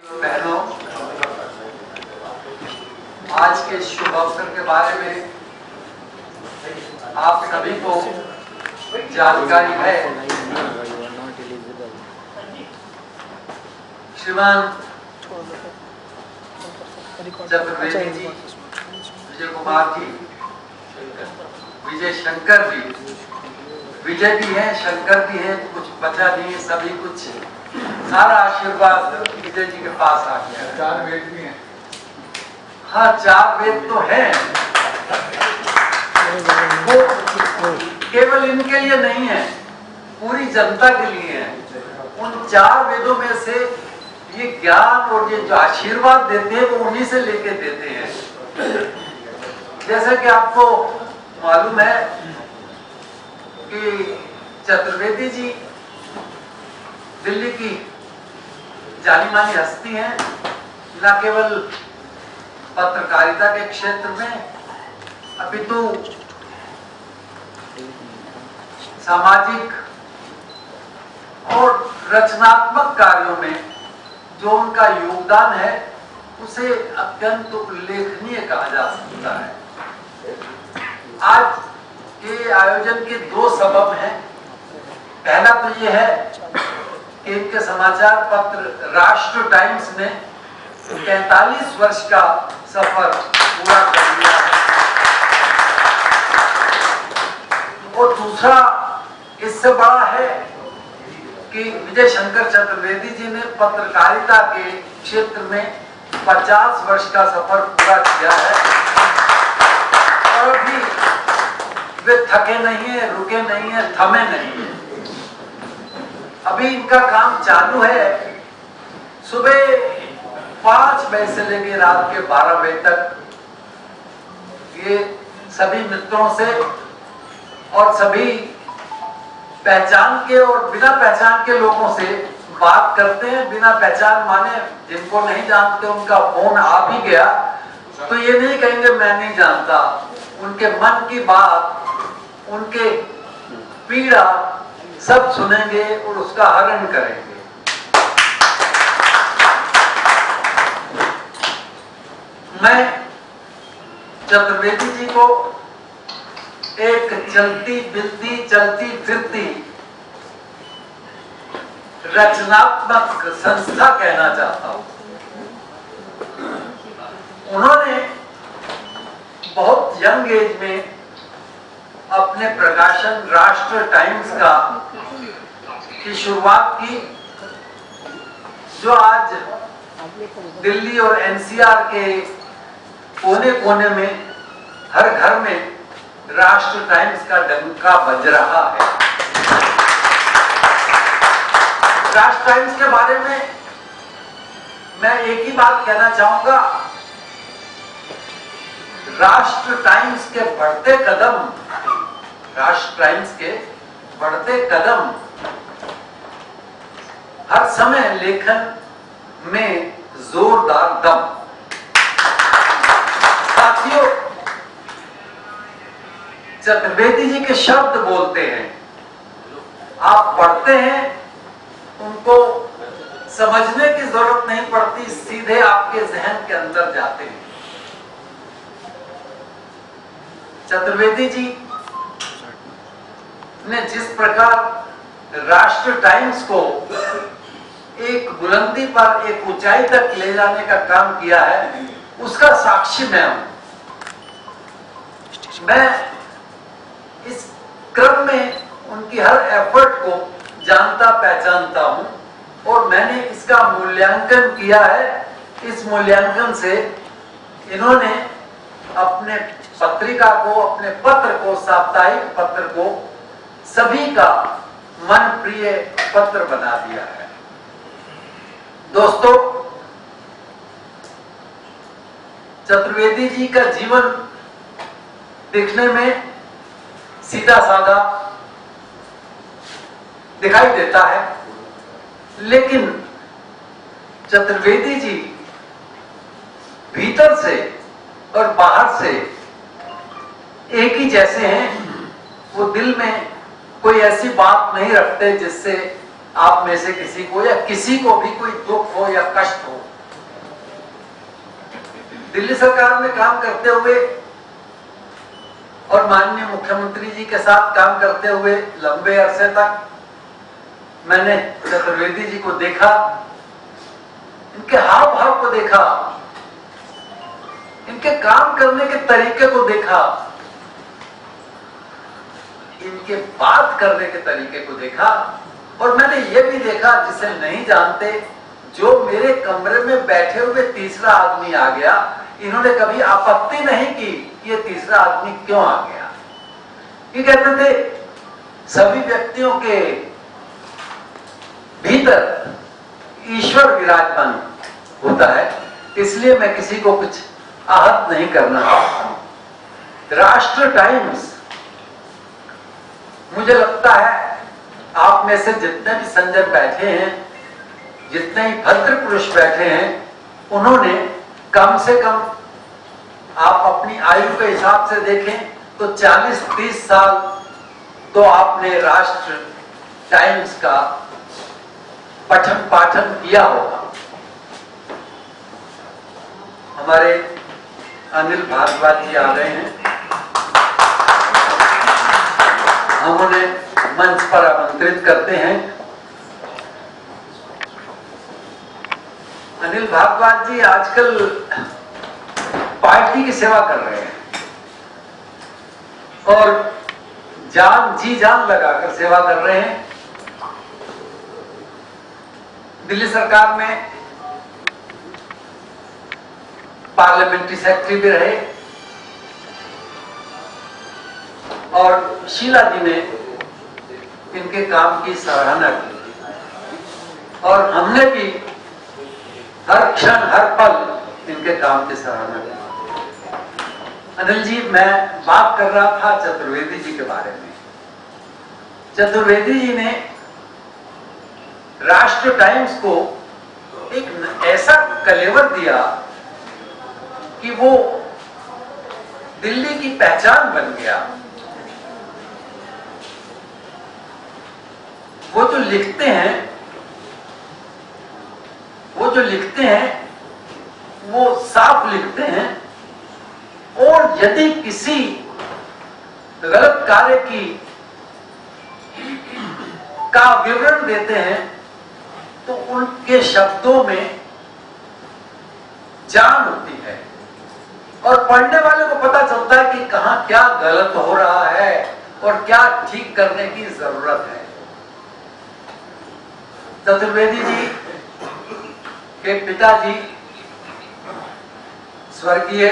बहनों, आज के शुभ अवसर के बारे में आप सभी को जानकारी है। श्रीमान चतुर्वेदी जी, विजय कुमार जी, विजय शंकर जी, विजय भी है, शंकर भी है, कुछ बचा नहीं है, सभी कुछ सारा आशीर्वाद विजय जी के पास आ गया है। 4 वेद भी हैं। हाँ, 4 वेद तो हैं। वो केवल इनके लिए नहीं है, पूरी जनता के लिए है। उन 4 वेदों में से ये ज्ञान और ये जो आशीर्वाद देते हैं वो उन्हीं से लेके देते हैं। जैसा कि आपको मालूम है कि चतुर्वेदी जी दिल्ली की जानी मानी हस्ती हैं, न केवल पत्रकारिता के क्षेत्र में अपितु सामाजिक और रचनात्मक कार्यों में जो उनका योगदान है उसे अत्यंत उल्लेखनीय कहा जा सकता है। आज के आयोजन के 2 सबब हैं। पहला तो ये है कि इनके समाचार पत्र राष्ट्र टाइम्स ने 43 वर्ष का सफर पूरा कर लिया है, और दूसरा इससे बड़ा है कि विजय शंकर चतुर्वेदी जी ने पत्रकारिता के क्षेत्र में 50 वर्ष का सफर पूरा किया है, और अभी वे थके नहीं है, रुके नहीं है, थमे नहीं है। अभी इनका काम चालू है। सुबह 5 बजे से लेकर रात के 12 बजे तक ये सभी मित्रों से और सभी पहचान के और बिना पहचान के लोगों से बात करते हैं। बिना पहचान माने जिनको नहीं जानते उनका फोन आ भी गया तो ये नहीं कहेंगे मैं नहीं जानता, उनके मन की बात, उनके पीड़ा सब सुनेंगे और उसका हरण करेंगे। मैं चतुर्वेदी जी को एक चलती बिलती चलती फिरती रचनात्मक संस्था कहना चाहता हूं। उन्होंने बहुत यंग एज में अपने प्रकाशन राष्ट्र टाइम्स का की शुरुआत की, जो आज दिल्ली और एनसीआर के कोने कोने में हर घर में राष्ट्र टाइम्स का डंका बज रहा है। राष्ट्र टाइम्स के बारे में मैं एक ही बात कहना चाहूंगा, राष्ट्र टाइम्स के बढ़ते कदम, राष्ट्र टाइम्स के बढ़ते कदम हर समय लेखन में जोरदार दम। साथियों, चतुर्वेदी जी के शब्द बोलते हैं, आप पढ़ते हैं, उनको समझने की जरूरत नहीं पड़ती, सीधे आपके जहन के अंदर जाते हैं। चतुर्वेदी जी ने जिस प्रकार राष्ट्र टाइम्स को एक बुलंदी पर, एक ऊंचाई तक ले जाने का काम किया है, उसका साक्षी मैं हूं। मैं इस क्रम में उनकी हर एफर्ट को जानता पहचानता हूं, और मैंने इसका मूल्यांकन किया है। इस मूल्यांकन से इन्होंने अपने पत्रिका को, अपने पत्र को, साप्ताहिक पत्र को सभी का मन प्रिय पत्र बना दिया है। दोस्तों, चतुर्वेदी जी का जीवन दिखने में सीधा साधा दिखाई देता है, लेकिन चतुर्वेदी जी भीतर से और बाहर से एक ही जैसे हैं। वो दिल में कोई ऐसी बात नहीं रखते जिससे आप में से किसी को या किसी को भी कोई दुख हो या कष्ट हो। दिल्ली सरकार में काम करते हुए और माननीय मुख्यमंत्री जी के साथ काम करते हुए लंबे अरसे तक मैंने चतुर्वेदी जी को देखा, इनके हाव भाव को देखा, इनके काम करने के तरीके को देखा, इनके बात करने के तरीके को देखा। और मैंने ये भी देखा, जिसे नहीं जानते, जो मेरे कमरे में बैठे हुए तीसरा आदमी आ गया, इन्होंने कभी आपत्ति नहीं की कि ये तीसरा आदमी क्यों आ गया। ये कहते थे सभी व्यक्तियों के भीतर ईश्वर विराजमान होता है, इसलिए मैं किसी को कुछ आहत नहीं करना चाहता। राष्ट्र टाइम्स, मुझे लगता है आप में से जितने भी संजन बैठे हैं, जितने ही भद्र पुरुष बैठे हैं, उन्होंने कम से कम, आप अपनी आयु के हिसाब से देखें तो 40-30 साल तो आपने राष्ट्र टाइम्स का पठन पाठन किया होगा। हमारे अनिल भारद्वाज जी आ रहे हैं, हम उन्हें मंच पर आमंत्रित करते हैं। अनिल भारद्वाज जी आजकल पार्टी की सेवा कर रहे हैं और जान जी जान लगाकर सेवा कर रहे हैं। दिल्ली सरकार में पार्लियामेंट्री सेक्रेटरी भी रहे और शीला जी ने इनके काम की सराहना की और हमने भी हर क्षण हर पल इनके काम की सराहना की। अनिल जी, मैं बात कर रहा था चतुर्वेदी जी के बारे में। चतुर्वेदी जी ने राष्ट्र टाइम्स को एक ऐसा कलेवर दिया कि वो दिल्ली की पहचान बन गया। वो जो लिखते हैं वो साफ लिखते हैं, और यदि किसी गलत कार्य का विवरण देते हैं तो उनके शब्दों में जान होती है और पढ़ने वाले को पता चलता है कि कहां क्या गलत हो रहा है और क्या ठीक करने की जरूरत है। चतुर्वेदी जी के पिताजी स्वर्गीय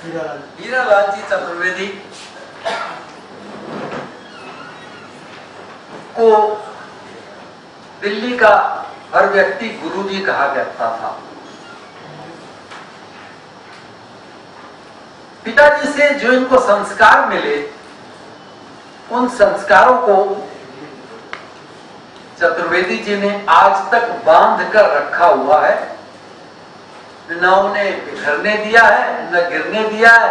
हीरालाल जी चतुर्वेदी को दिल्ली का हर व्यक्ति गुरुजी कहा जाता था। पिताजी से जो इनको संस्कार मिले, उन संस्कारों को चतुर्वेदी जी ने आज तक बांध कर रखा हुआ है। न उन्हें बिखरने दिया है, न गिरने दिया है,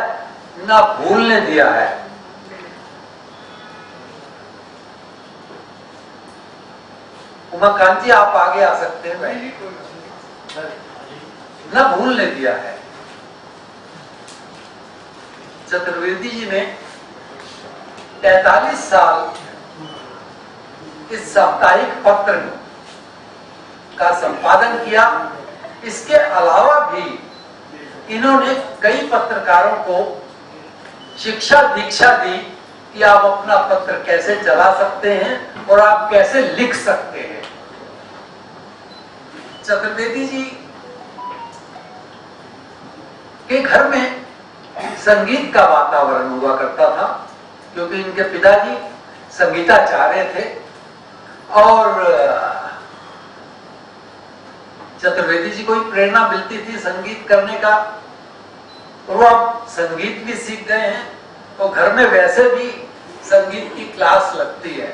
न भूलने दिया है। उमाकांत जी, आप आगे आ सकते हैं भाई। न भूलने दिया है। चतुर्वेदी जी ने 43 साल इस साप्ताहिक पत्र का संपादन किया। इसके अलावा भी इन्होंने कई पत्रकारों को शिक्षा दीक्षा दी कि आप अपना पत्र कैसे चला सकते हैं और आप कैसे लिख सकते हैं। चतुर्वेदी जी के घर में संगीत का वातावरण हुआ करता था, क्योंकि इनके पिताजी संगीताचार्य थे और चतुर्वेदी जी को ही प्रेरणा मिलती थी संगीत करने का, और वो अब संगीत भी सीख गए हैं। तो घर में वैसे भी संगीत की क्लास लगती है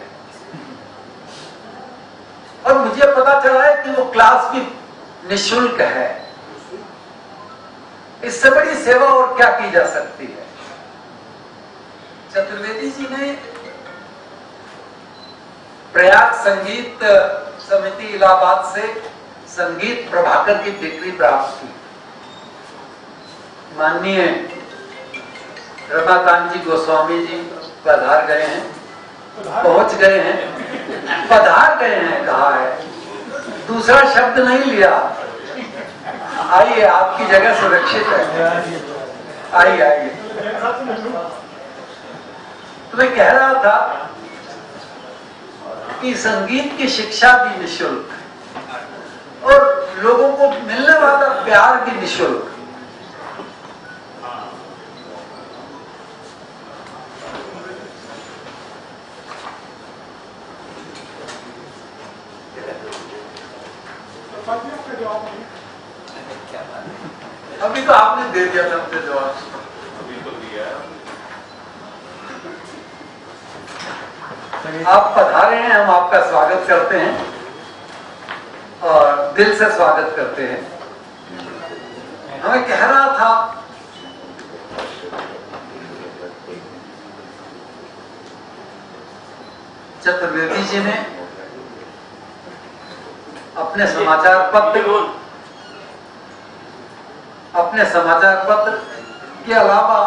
और मुझे पता चला है कि वो क्लास भी निःशुल्क है। इससे बड़ी सेवा और क्या की जा सकती है। चतुर्वेदी जी ने प्रयाग संगीत समिति इलाहाबाद से संगीत प्रभाकर की डिग्री प्राप्त की। माननीय रमाकांत जी गोस्वामी जी पधार गए हैं, पहुंच गए हैं, पधार गए हैं कहा है, दूसरा शब्द नहीं लिया। आइए, आपकी जगह सुरक्षित है, आइए आइए। तो मैं कह रहा था कि संगीत की शिक्षा भी निःशुल्क और लोगों को मिलने वाला प्यार भी निःशुल्क। अभी तो आपने दे दिया था मुझे जवाब, अभी तो दिया। आप पधारे हैं, हम आपका स्वागत करते हैं और दिल से स्वागत करते हैं। हमें कह रहा था चतुर्वेदी जी ने अपने समाचार पत्र के अलावा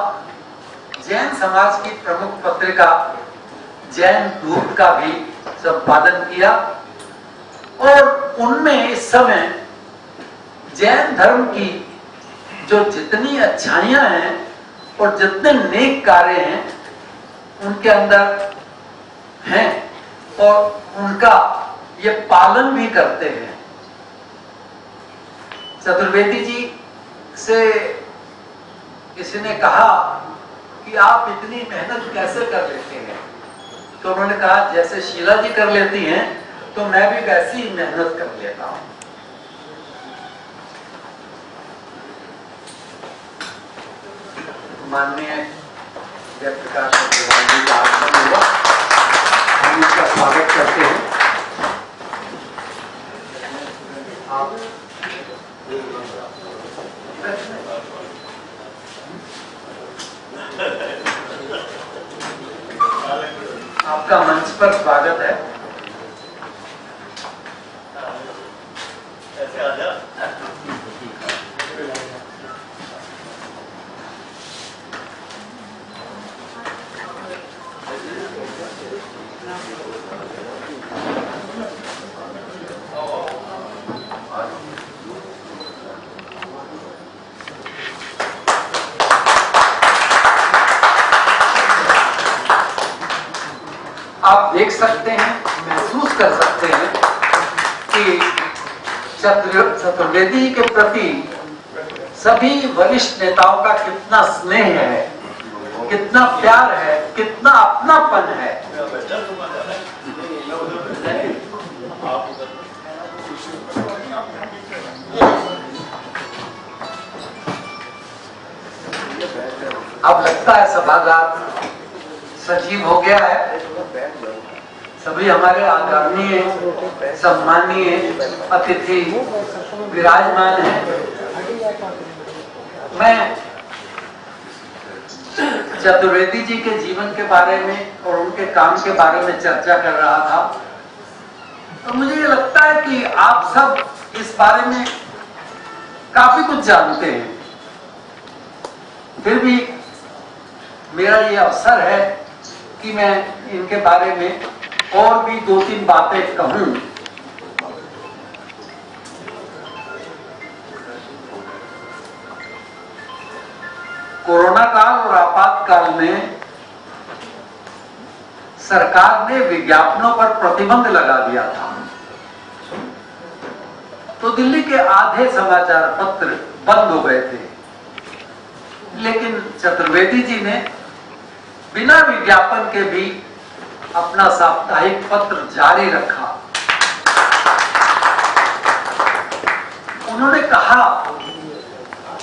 जैन समाज की प्रमुख पत्रिका जैन दूत का भी संपादन किया और उनमें इस समय जैन धर्म की जो जितनी अच्छाइयां हैं और जितने नेक कार्य हैं उनके अंदर हैं और उनका ये पालन भी करते हैं। चतुर्वेदी जी से किसी ने कहा कि आप इतनी मेहनत कैसे कर लेते हैं, तो उन्होंने कहा जैसे शीला जी कर लेती हैं तो मैं भी वैसी ही मेहनत कर लेता हूं। माननीय जयप्रकाश अग्रवाल जी का आगमन हुआ, हम उसका स्वागत करते हैं। आपका मंच पर स्वागत है। ऐसे आ जा। आप देख सकते हैं, महसूस कर सकते हैं कि चतुर्वेदी के प्रति सभी वरिष्ठ नेताओं का कितना स्नेह है, कितना प्यार है, कितना अपनापन है। अब लगता है सभागार सजीव हो गया है। सभी हमारे आदरणीय सम्मानीय अतिथि विराजमान हैं। मैं चतुर्वेदी जी के जीवन के बारे में और उनके काम के बारे में चर्चा कर रहा था, तो मुझे ये लगता है कि आप सब इस बारे में काफी कुछ जानते हैं। फिर भी मेरा ये अवसर है कि मैं इनके बारे में और भी 2-3 बातें कहूं। कोरोना काल और आपातकाल में सरकार ने विज्ञापनों पर प्रतिबंध लगा दिया था, तो दिल्ली के आधे समाचार पत्र बंद हो गए थे। लेकिन चतुर्वेदी जी ने बिना विज्ञापन के भी अपना साप्ताहिक पत्र जारी रखा। उन्होंने कहा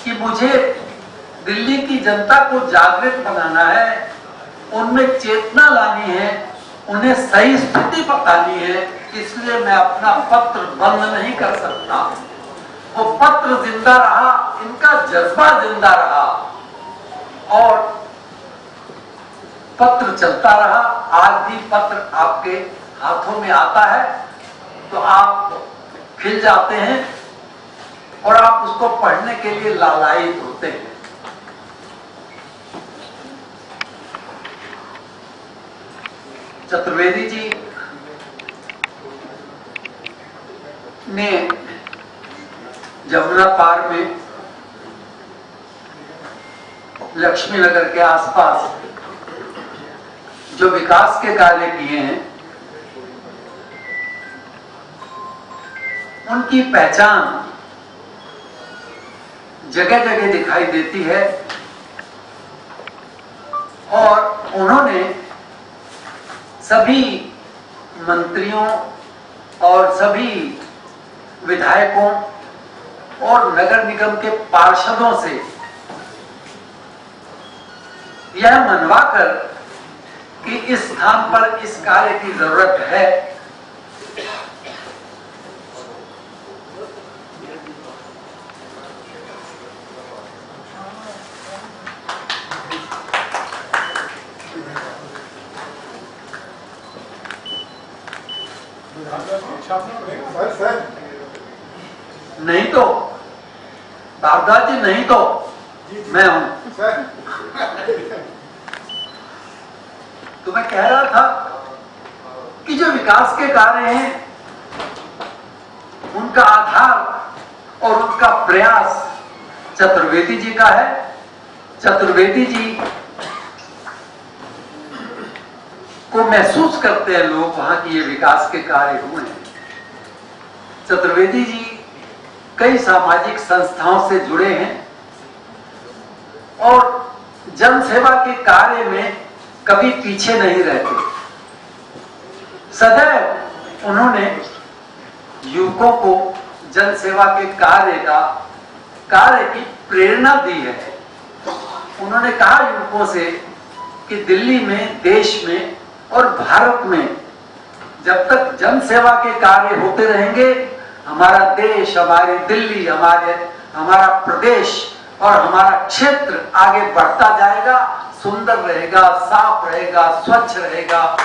कि मुझे दिल्ली की जनता को जागृत बनाना है, उनमें चेतना लानी है, उन्हें सही स्थिति बतानी है, इसलिए मैं अपना पत्र बंद नहीं कर सकता। वो पत्र जिंदा रहा, इनका जज्बा जिंदा रहा और पत्र चलता रहा। आज भी पत्र आपके हाथों में आता है तो आप खिल जाते हैं और आप उसको पढ़ने के लिए लालायित होते हैं। चतुर्वेदी जी ने जमुना पार में लक्ष्मी नगर के आसपास जो विकास के कार्य किए हैं, उनकी पहचान जगह जगह दिखाई देती है और उन्होंने सभी मंत्रियों और सभी विधायकों और नगर निगम के पार्षदों से यह मनवाकर कि इस स्थान पर इस कार्य की जरूरत है, नहीं तो भारद्वाज जी, नहीं तो मैं हूं। तो मैं कह रहा था कि जो विकास के कार्य हैं उनका आधार और उनका प्रयास चतुर्वेदी जी का है। चतुर्वेदी जी को महसूस करते हैं लोग वहां की ये विकास के कार्य हुए हैं। चतुर्वेदी जी कई सामाजिक संस्थाओं से जुड़े हैं और जन सेवा के कार्य में कभी पीछे नहीं रहते। सदैव उन्होंने युवकों को जन सेवा के कार्य की प्रेरणा दी है। उन्होंने कहा युवकों से कि दिल्ली में, देश में और भारत में जब तक जन सेवा के कार्य होते रहेंगे, हमारा देश, हमारी दिल्ली, हमारा प्रदेश और हमारा क्षेत्र आगे बढ़ता जाएगा, सुंदर रहेगा, साफ रहेगा, स्वच्छ रहेगा।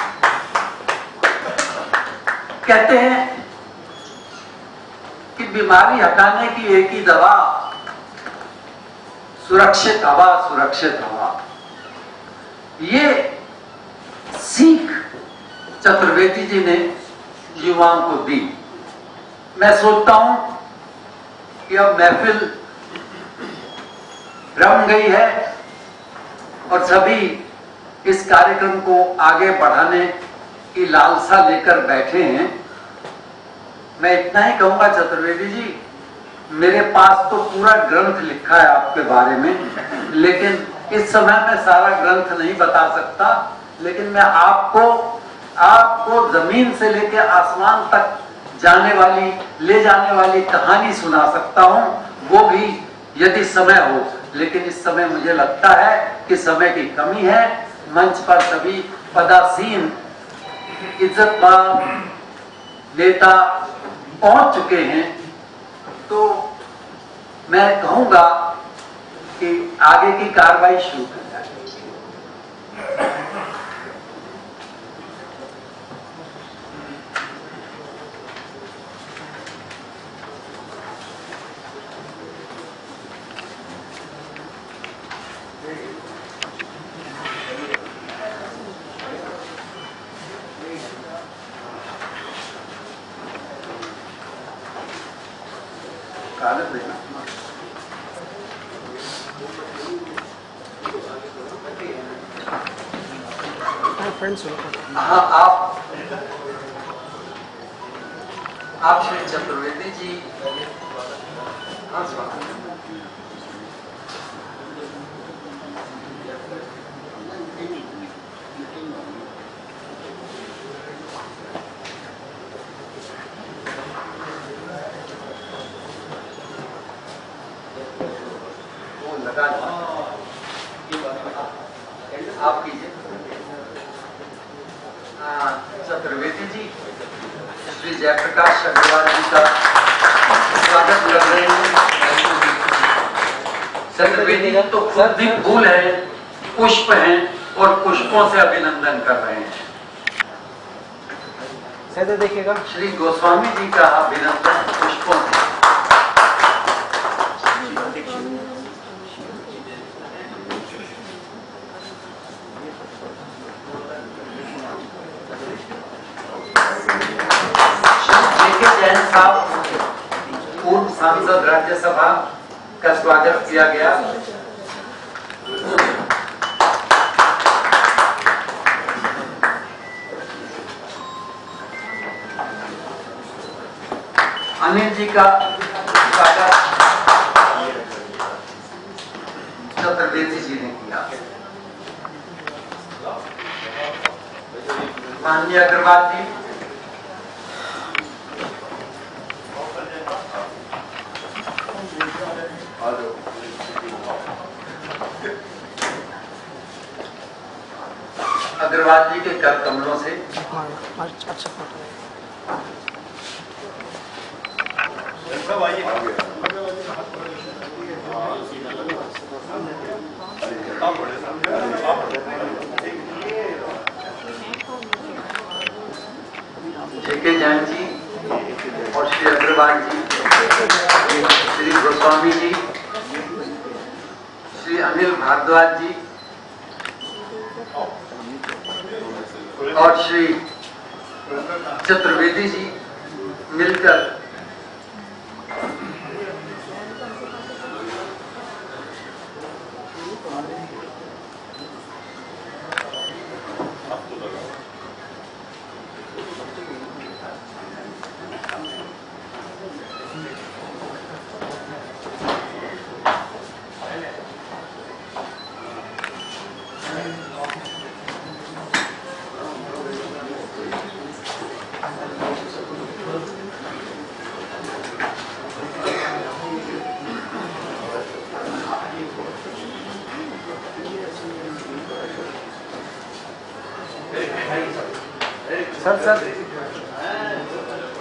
कहते हैं कि बीमारी हटाने की एक ही दवा, सुरक्षित हवा, सुरक्षित हवा। ये सीख चतुर्वेदी जी ने युवाओं को दी। मैं सोचता हूं कि अब महफिल रम गई है और सभी इस कार्यक्रम को आगे बढ़ाने की लालसा लेकर बैठे हैं। मैं इतना ही कहूंगा चतुर्वेदी जी, मेरे पास तो पूरा ग्रंथ लिखा है आपके बारे में, लेकिन इस समय मैं सारा ग्रंथ नहीं बता सकता, लेकिन मैं आपको जमीन से लेकर आसमान तक ले जाने वाली कहानी सुना सकता हूं, वो भी यदि समय हो। लेकिन इस समय मुझे लगता है कि समय की कमी है। मंच पर सभी पदासीन इज्जतमान नेता पहुंच चुके हैं, तो मैं कहूंगा कि आगे की कार्रवाई शुरू कर जाए। हाँ, आप श्री चतुर्वेदी जी, हाँ स्वागत। वो लगा आप कीजिए। चतुर्वेदी जी श्री जयप्रकाश अग्रवाल जी का स्वागत कर रहे हैं। चतुर्वेदी तो खुद भी फूल है, पुष्प हैं और पुष्पों से अभिनंदन कर रहे हैं। देखिएगा श्री गोस्वामी जी का अभिनंदन पुष्प साहब, पूर्व सांसद राज्यसभा का स्वागत किया गया। अनिल जी का स्वागत चतुर्वेदी जी ने किया। माननीय अग्रवाल जी, अग्रवाल जी के कर कमलों से जेके जैन जी और श्री अग्रवाल जी, श्री गोस्वामी जी, श्री अनिल भारद्वाज जी और श्री चतुर्वेदी जी मिलकर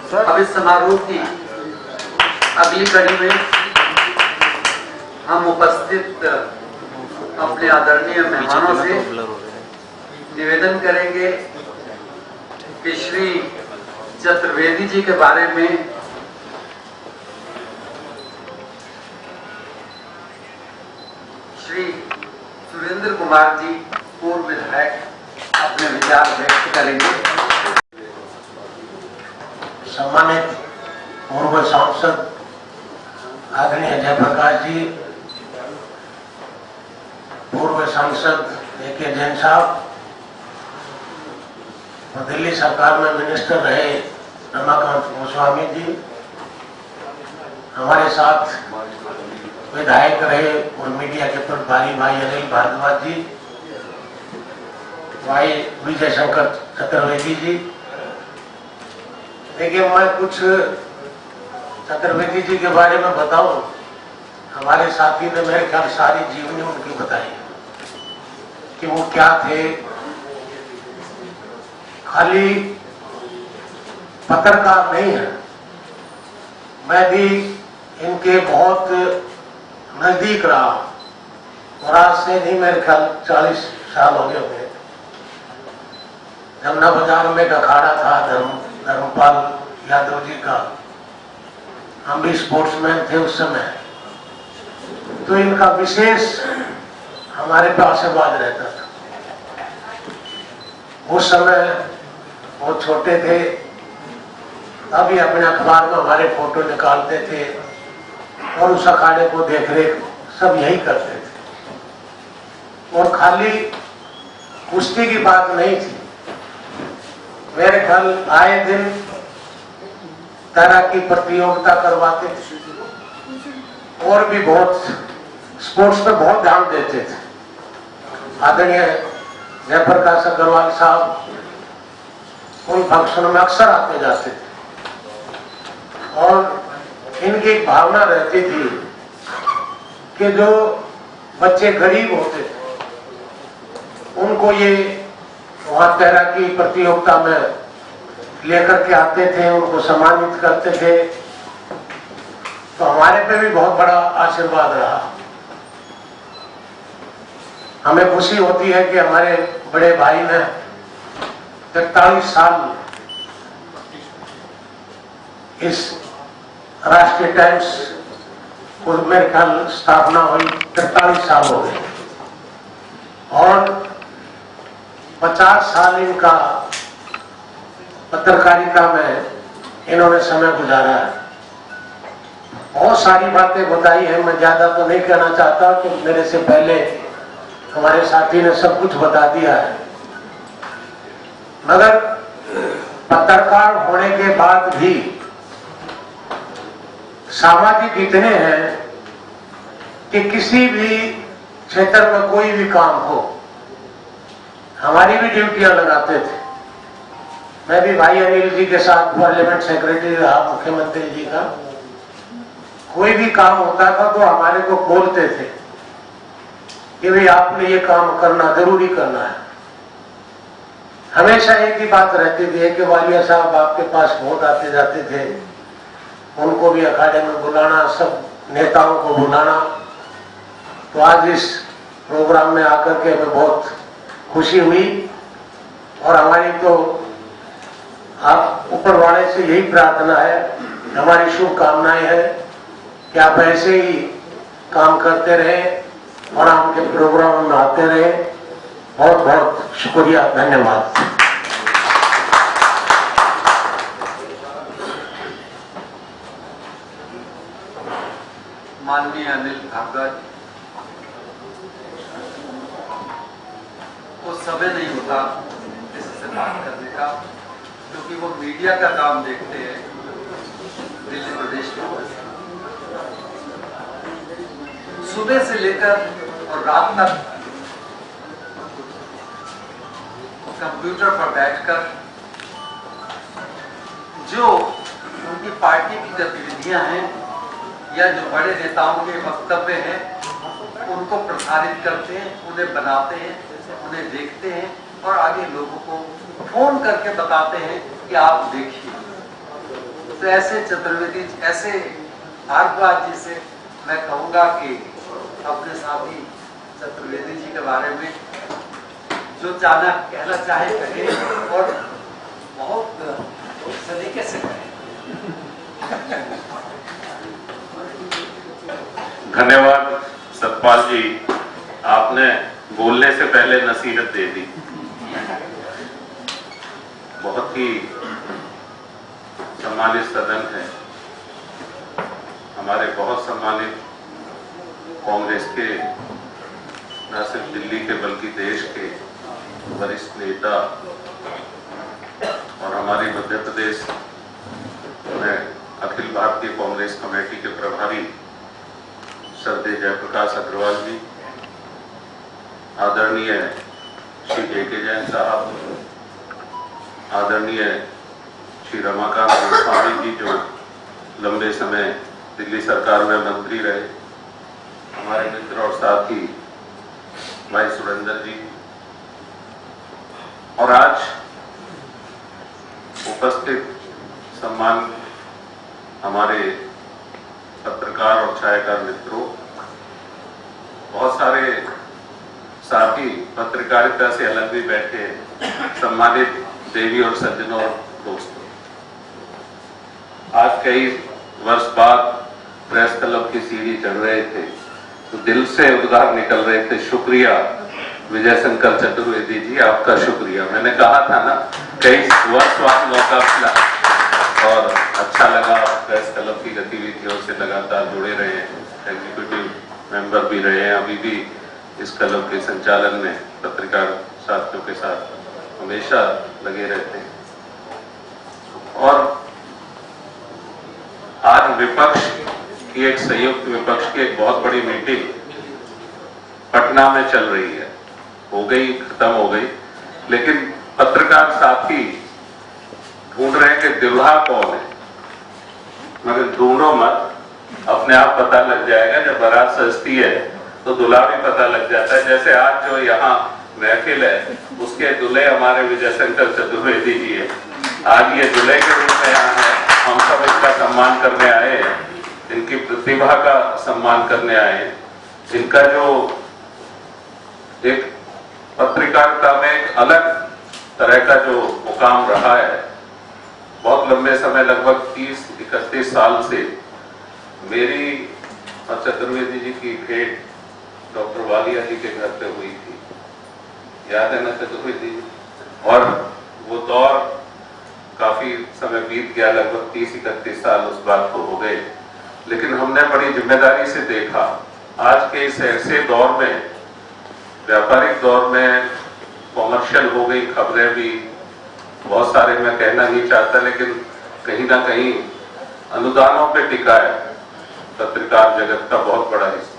सर अब इस समारोह की अगली कड़ी में हम उपस्थित अपने आदरणीय मेहमानों से निवेदन करेंगे कि श्री चतुर्वेदी जी के बारे में श्री सुरेंद्र कुमार जी, पूर्व विधायक, अपने विचार व्यक्त करेंगे। सम्मानित पूर्व सांसद आदरणीय जयप्रकाश जी, पूर्व सांसद जेके जैन साहब और दिल्ली सरकार में मिनिस्टर रहे रमाकांत गोस्वामी जी, हमारे साथ विधायक रहे और मीडिया के प्रभारी भाई अनिल भारद्वाज जी, भाई विजय शंकर चतुर्वेदी जी। देखिए, मैं कुछ चतुर्वेदी जी के बारे में बताऊं। हमारे साथी ने मेरे ख्याल सारी जीवनी उनकी बताई कि वो क्या थे। खाली पत्रकार नहीं है, मैं भी इनके बहुत नजदीक रहा और आज से नहीं, मेरे ख्याल 40 साल हो गए होंगे। जमुना बाजार में एक अखाड़ा था धर्मपाल यादव जी का, हम भी स्पोर्ट्समैन थे उस समय, तो इनका विशेष हमारे पे आशीर्वाद रहता था। उस समय वो छोटे थे, अभी अपने अखबार में हमारे फोटो निकालते थे और उस अखाड़े को देख रेख सब यही करते थे। और खाली कुश्ती की बात नहीं थी, मेरे ख्याल आए दिन तैराकी प्रतियोगिता करवाते थे और भी बहुत स्पोर्ट्स पे बहुत ध्यान देते थे। आदरणीय जयप्रकाश अग्रवाल साहब उन फंक्शनों में अक्सर आते जाते थे और इनकी एक भावना रहती थी कि जो बच्चे गरीब होते थे उनको ये वहां तैराकी प्रतियोगिता में लेकर के आते थे, उनको सम्मानित करते थे। तो हमारे पे भी बहुत बड़ा आशीर्वाद रहा। हमें खुशी होती है कि हमारे बड़े भाई ने 43 साल इस राष्ट्रीय टाइम्स को, मेरे ख्याल स्थापना हुई 43 साल हो गए और 50 साल इनका पत्रकारिता में इन्होंने समय गुजारा है। बहुत सारी बातें बताई है, मैं ज्यादा तो नहीं कहना चाहता कि मेरे से पहले हमारे साथी ने सब कुछ बता दिया है। मगर पत्रकार होने के बाद भी सामाजिक इतने हैं कि किसी भी क्षेत्र में कोई भी काम हो, हमारी भी ड्यूटियां लगाते थे। मैं भी भाई अनिल जी के साथ पार्लियामेंट सेक्रेटरी रहा मुख्यमंत्री जी का। कोई भी काम होता था तो हमारे को बोलते थे कि भाई आपने ये काम करना, जरूरी करना है। हमेशा एक ही बात रहती थी कि वालिया साहब आपके पास बहुत आते जाते थे, उनको भी अखाड़े में बुलाना, सब नेताओं को बुलाना। तो आज इस प्रोग्राम में आकर के हमें बहुत खुशी हुई और हमारी तो आप ऊपर वाले से यही प्रार्थना है, हमारी शुभकामनाएं है कि आप ऐसे ही काम करते रहें और आपके प्रोग्राम में आते रहें। बहुत बहुत शुक्रिया, धन्यवाद। माननीय अनिल भागवत को समय नहीं होता किसी से बात करने का, क्योंकि वो मीडिया का काम देखते हैं दिल्ली प्रदेश के। सुबह से लेकर और रात तक कंप्यूटर पर बैठकर जो उनकी पार्टी की गतिविधियां हैं या जो बड़े नेताओं के वक्तव्य हैं उनको प्रसारित करते हैं, उन्हें बनाते हैं, उन्हें देखते हैं और आगे लोगों को फोन करके बताते हैं कि आप देखिए। तो ऐसे चतुर्वेदी, ऐसे भारद्वाज जी से मैं कहूंगा कि अपने साथी चतुर्वेदी जी के बारे में जो चाहना कहना चाहे कहें और बहुत सलीके से कहें। धन्यवाद सतपाल जी, आपने बोलने से पहले नसीहत दे दी। बहुत ही सम्मानित सदन है। हमारे बहुत सम्मानित कांग्रेस के न सिर्फ दिल्ली के बल्कि देश के वरिष्ठ नेता और हमारी मध्य प्रदेश में अखिल भारतीय कांग्रेस कमेटी के प्रभारी श्रद्धेय जयप्रकाश अग्रवाल जी, आदरणीय श्री जेके जैन साहब, आदरणीय श्री रमाकांत गोस्वामी जी जो लंबे समय दिल्ली सरकार में मंत्री रहे, हमारे मित्र और साथी भाई सुरेंद्र जी, और आज उपस्थित सम्मान हमारे पत्रकार और छायाकार मित्रों, बहुत सारे साथी पत्रकारिता से अलग भी बैठे, सम्मानित देवी और सज्जनों और दोस्तों, आज कई वर्ष बाद प्रेस क्लब की सीढ़ी चढ़ रहे थे तो दिल से उद्गार निकल रहे थे, शुक्रिया विजय शंकर चतुर्वेदी जी, आपका शुक्रिया। मैंने कहा था ना, कई वर्ष बाद मौका मिला और अच्छा लगा। प्रेस क्लब की गतिविधियों से लगातार जुड़े रहे हैं, एग्जीक्यूटिव मेंबर भी रहे हैं, अभी भी इस क्लब के संचालन में पत्रकार साथियों के साथ हमेशा लगे रहते हैं। और आज विपक्ष की एक संयुक्त विपक्ष की एक बहुत बड़ी मीटिंग पटना में चल रही है, हो गई, खत्म हो गई, लेकिन पत्रकार साथी ढूंढ रहे हैं कि दुल्हा कौन है। मगर ढूंढो मत, अपने आप पता लग जाएगा। जब बारात सजती है तो दूल्हा भी पता लग जाता है। जैसे आज जो यहाँ महफिल है उसके दूल्हे हमारे विजय शंकर चतुर्वेदी जी है। आज ये दूल्हे के रूप में यहाँ है, हम सब इसका सम्मान करने आए हैं, इनकी प्रतिभा का सम्मान करने आए हैं। इनका जो एक पत्रकारिता में एक अलग तरह का जो मुकाम रहा है, बहुत लंबे समय, लगभग 30-31 साल से मेरी और चतुर्वेदी जी की भेंट डॉक्टर वालिया जी के घर पे हुई थी, याद है ना चतुर्वेदी जी? और वो दौर काफी काफी समय बीत गया, लगभग 30-31 साल उस बात को हो गए, लेकिन हमने बड़ी जिम्मेदारी से देखा। आज के इस ऐसे दौर में, व्यापारिक दौर में, कॉमर्शियल हो गई खबरें भी बहुत सारे, मैं कहना नहीं चाहता, लेकिन कहीं ना कहीं अनुदानों पे टिका है पत्रकार जगत का बहुत बड़ा हिस्सा।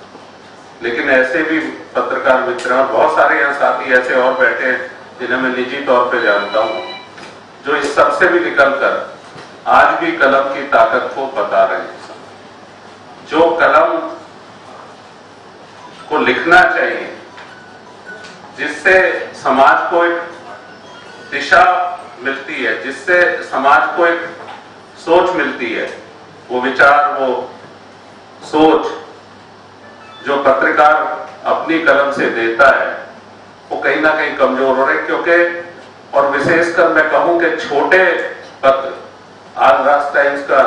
लेकिन ऐसे भी पत्रकार मित्र हैं, बहुत सारे यहाँ साथी ऐसे और बैठे हैं जिन्हें मैं निजी तौर पे जानता हूँ, जो इस सब से भी निकलकर आज भी कलम की ताकत को बता रहे हैं। जो कलम को लिखना चाहिए, जिससे समाज को एक दिशा मिलती है, जिससे समाज को एक सोच मिलती है, वो विचार, वो सोच जो पत्रकार अपनी कलम से देता है, वो कहीं ना कहीं कमजोर हो रहे, क्योंकि और विशेषकर मैं कहूं कि छोटे पत्र, आज राष्ट्र टाइम्स का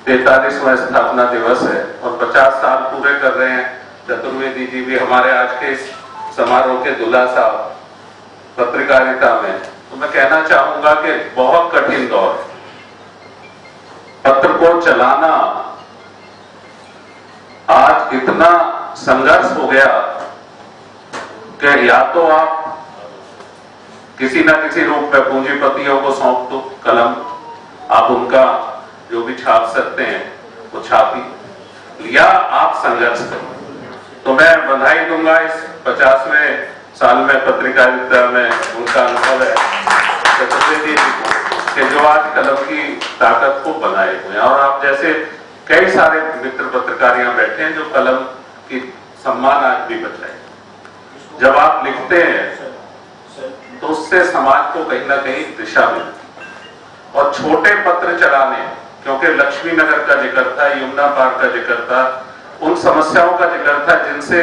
43वां स्थापना दिवस है और 50 साल पूरे कर रहे हैं। चतुर्वेदी जी भी हमारे आज के इस समारोह के दूल्हा साहब पत्रकारिता में। तो मैं कहना चाहूंगा कि बहुत कठिन दौर, पत्र को चलाना आज इतना संघर्ष हो गया कि या तो आप किसी न किसी रूप में पूंजीपतियों को सौंप दो कलम, आप उनका जो भी छाप सकते हैं वो छापी, या आप संघर्ष करें। तो मैं बधाई दूंगा इस 50वें साल में पत्रकारिता में उनका अनुभव है चतुर्वेदी जी को, कि जो आज कलम की ताकत को बनाए हुए हैं। और आप जैसे कई सारे मित्र पत्रकार यहाँ बैठे हैं जो कलम की सम्मान आज भी बचाए। जब आप लिखते हैं तो उससे समाज को कहीं ना कहीं दिशा मिलती। और छोटे पत्र चलाने, क्योंकि लक्ष्मी नगर का जिक्र था, यमुना पार का जिक्र था, उन समस्याओं का जिक्र था जिनसे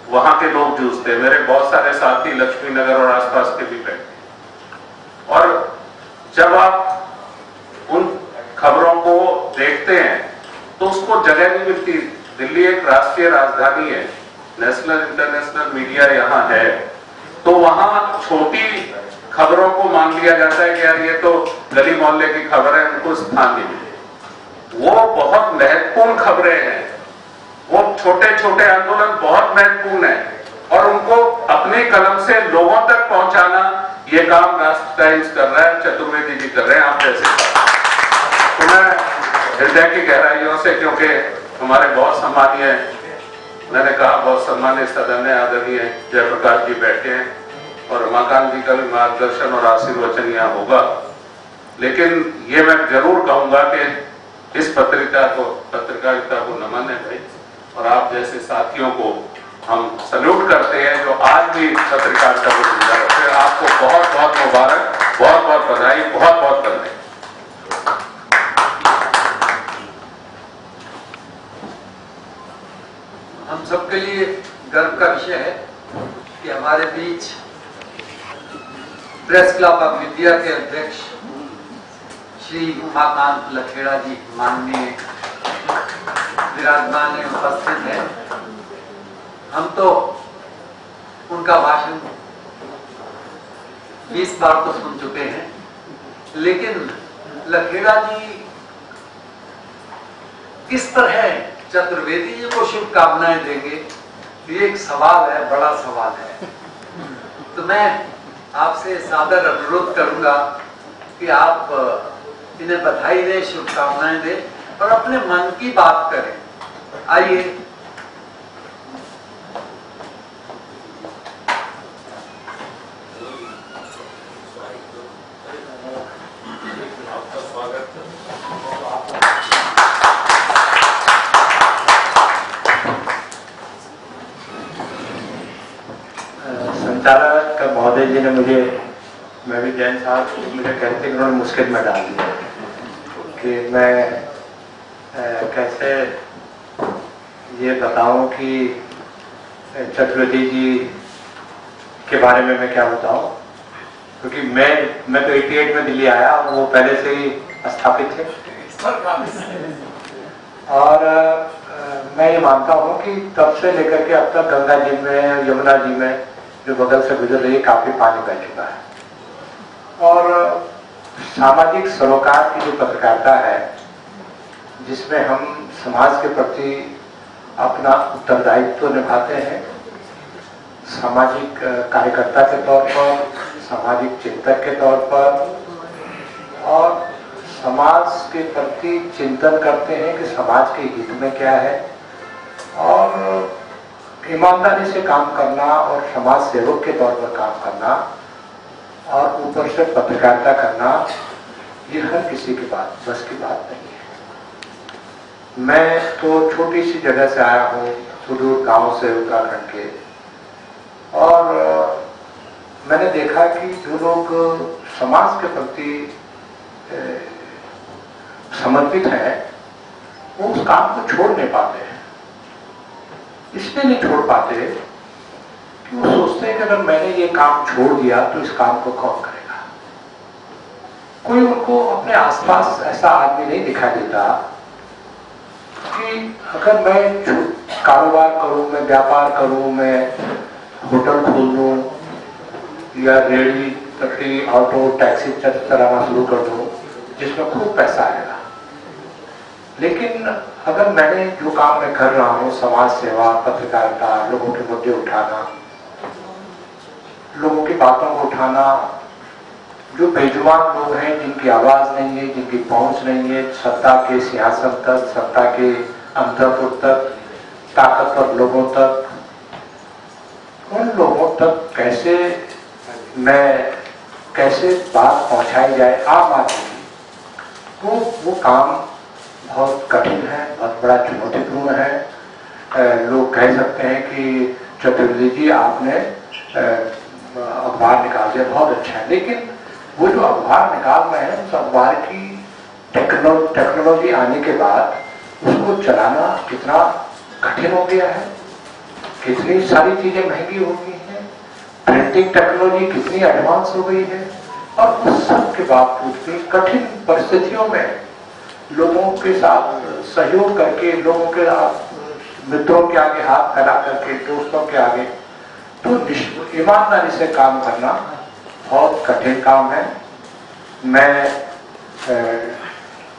वहां के लोग जूझते। मेरे बहुत सारे साथी लक्ष्मी नगर और आसपास के भी बैठे, और जब आप उन खबरों को देखते हैं तो उसको जगह नहीं मिलती। दिल्ली एक राष्ट्रीय राजधानी है, नेशनल इंटरनेशनल मीडिया यहाँ है, तो वहां छोटी खबरों को मान लिया जाता है कि यार ये तो गली मोहल्ले की खबर है, उनको स्थान नहीं मिले। वो बहुत महत्वपूर्ण खबरें हैं, वो छोटे छोटे आंदोलन बहुत महत्वपूर्ण है, और उनको अपनी कलम से लोगों तक पहुंचाना, ये काम राष्ट्र टाइम्स कर रहा है, चतुर्वेदी जी कर रहे हैं, आप जैसे। तो मैं हृदय की गहराइयों से, क्योंकि हमारे बहुत सम्मानीय, मैंने कहा बहुत सम्मानीय सदन है, आदरणीय जयप्रकाश जी बैठे हैं, और रमाकांत जी का भी मार्गदर्शन और आशीर्वचन यहाँ होगा। लेकिन ये मैं जरूर कहूंगा कि इस पत्रकारिता को नमन है भाई, और आप जैसे साथियों को हम सल्यूट करते हैं जो आज भी पत्रकारिता को जिंदा रखते हैं। आपको बहुत बहुत मुबारक, बहुत बहुत बधाई, बहुत बहुत बधाई। हम सबके लिए गर्व का विषय है कि हमारे बीच प्रेस क्लब ऑफ इंडिया के अध्यक्ष श्री उमाकांत लखेड़ा जी माननीय विराजमान है, उपस्थित है। हम तो उनका भाषण 20 बार तो सुन चुके हैं, लेकिन लखेड़ा जी किस तरह चतुर्वेदी जी को शुभकामनाएं देंगे, ये एक सवाल है, बड़ा सवाल है। तो मैं आपसे सादर अनुरोध करूंगा कि आप इन्हें बधाई दें, शुभकामनाएं दें और अपने मन की बात करें। आइए। संचालक महोदय जी ने मुझे, मैं भी जैन साहब मुझे कहते कि उन्होंने मुश्किल में डाल दिया कि मैं कैसे ये बताऊं कि चतुर्वेदी जी के बारे में मैं क्या बताऊं, क्योंकि मैं तो 88 में दिल्ली आया, वो पहले से ही स्थापित थे। और मैं ये मानता हूं कि तब से लेकर के अब तक गंगा जी में, यमुना जी में जो बगल से गुजर रही है, काफी पानी बह चुका है। और सामाजिक सरोकार की जो पत्रकारिता है, जिसमें हम समाज के प्रति अपना उत्तरदायित्व निभाते हैं, सामाजिक कार्यकर्ता के तौर पर, सामाजिक चिंतक के तौर पर, और समाज के प्रति चिंतन करते हैं कि समाज के हित में क्या है, और ईमानदारी से काम करना और समाज सेवक के तौर पर काम करना और ऊपर से पत्रकारिता करना, ये हर किसी की बस की बात नहीं है। मैं तो छोटी सी जगह से आया हूँ, सुदूर गांव से, उत्तराखंड के, और मैंने देखा कि जो लोग समाज के प्रति समर्पित हैं, वो उस काम को छोड़ नहीं पाते हैं। इसलिए नहीं छोड़ पाते कि वो सोचते हैं कि अगर मैंने ये काम छोड़ दिया तो इस काम को कौन करेगा। कोई उनको अपने आसपास ऐसा आदमी नहीं दिखाई देता कि अगर मैं कारोबार करूं, मैं व्यापार करूं, मैं होटल खोल दूं या रेहड़ी पटरी ऑटो टैक्सी चलाना शुरू कर दूं जिसमें खूब पैसा आएगा, लेकिन अगर मैंने जो काम मैं कर रहा हूं, समाज सेवा, पत्रकारिता, लोगों के मुद्दे उठाना, लोगों की बातों को उठाना, जो बेजुबान लोग हैं, जिनकी आवाज नहीं है, जिनकी पहुंच नहीं है सत्ता के सिंहासन तक, सत्ता के अंतपुर तक, ताकतवर लोगों तक, उन लोगों तक कैसे बात पहुंचाई जाए आम आदमी की, तो वो काम बहुत कठिन है, बहुत बड़ा चुनौतीपूर्ण है। लोग कह सकते हैं कि चतुर्वेदी जी आपने अखबार निकाल दिया, बहुत अच्छा है, लेकिन वो जो अखबार निकाल रहे हैं, उस अखबार की टेक्नोलॉजी आने के बाद उसको चलाना कितना कठिन हो गया है, कितनी सारी चीजें महंगी हो गई हैं, प्रिंटिंग टेक्नोलॉजी कितनी एडवांस हो गई है, और उस सब के बावजूद भी कठिन परिस्थितियों में लोगों के साथ सहयोग करके, लोगों के मित्रों के आगे हाथ फैला करके, दोस्तों के आगे, तो ईमानदारी से काम करना बहुत कठिन काम है। मैं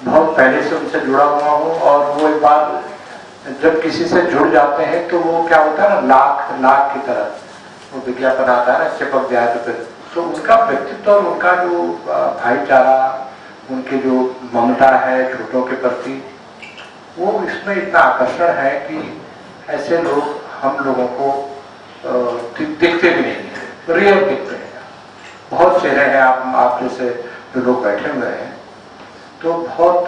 बहुत पहले से उनसे जुड़ा हुआ हूँ, और वो एक बार जब किसी से जुड़ जाते हैं तो वो क्या होता है ना, लाख की तरह वो विज्ञापन आता है ना, चिपक जाए तो फिर, तो उनका व्यक्तित्व और उनका जो भाईचारा, उनकी जो ममता है छोटों के प्रति, वो इसमें इतना आकर्षण है कि ऐसे लोग हम लोगों को दिखते भी नहीं है, रियल दिखते हैं। बहुत चेहरे हैं आप जैसे जो लोग बैठे हुए हैं, तो बहुत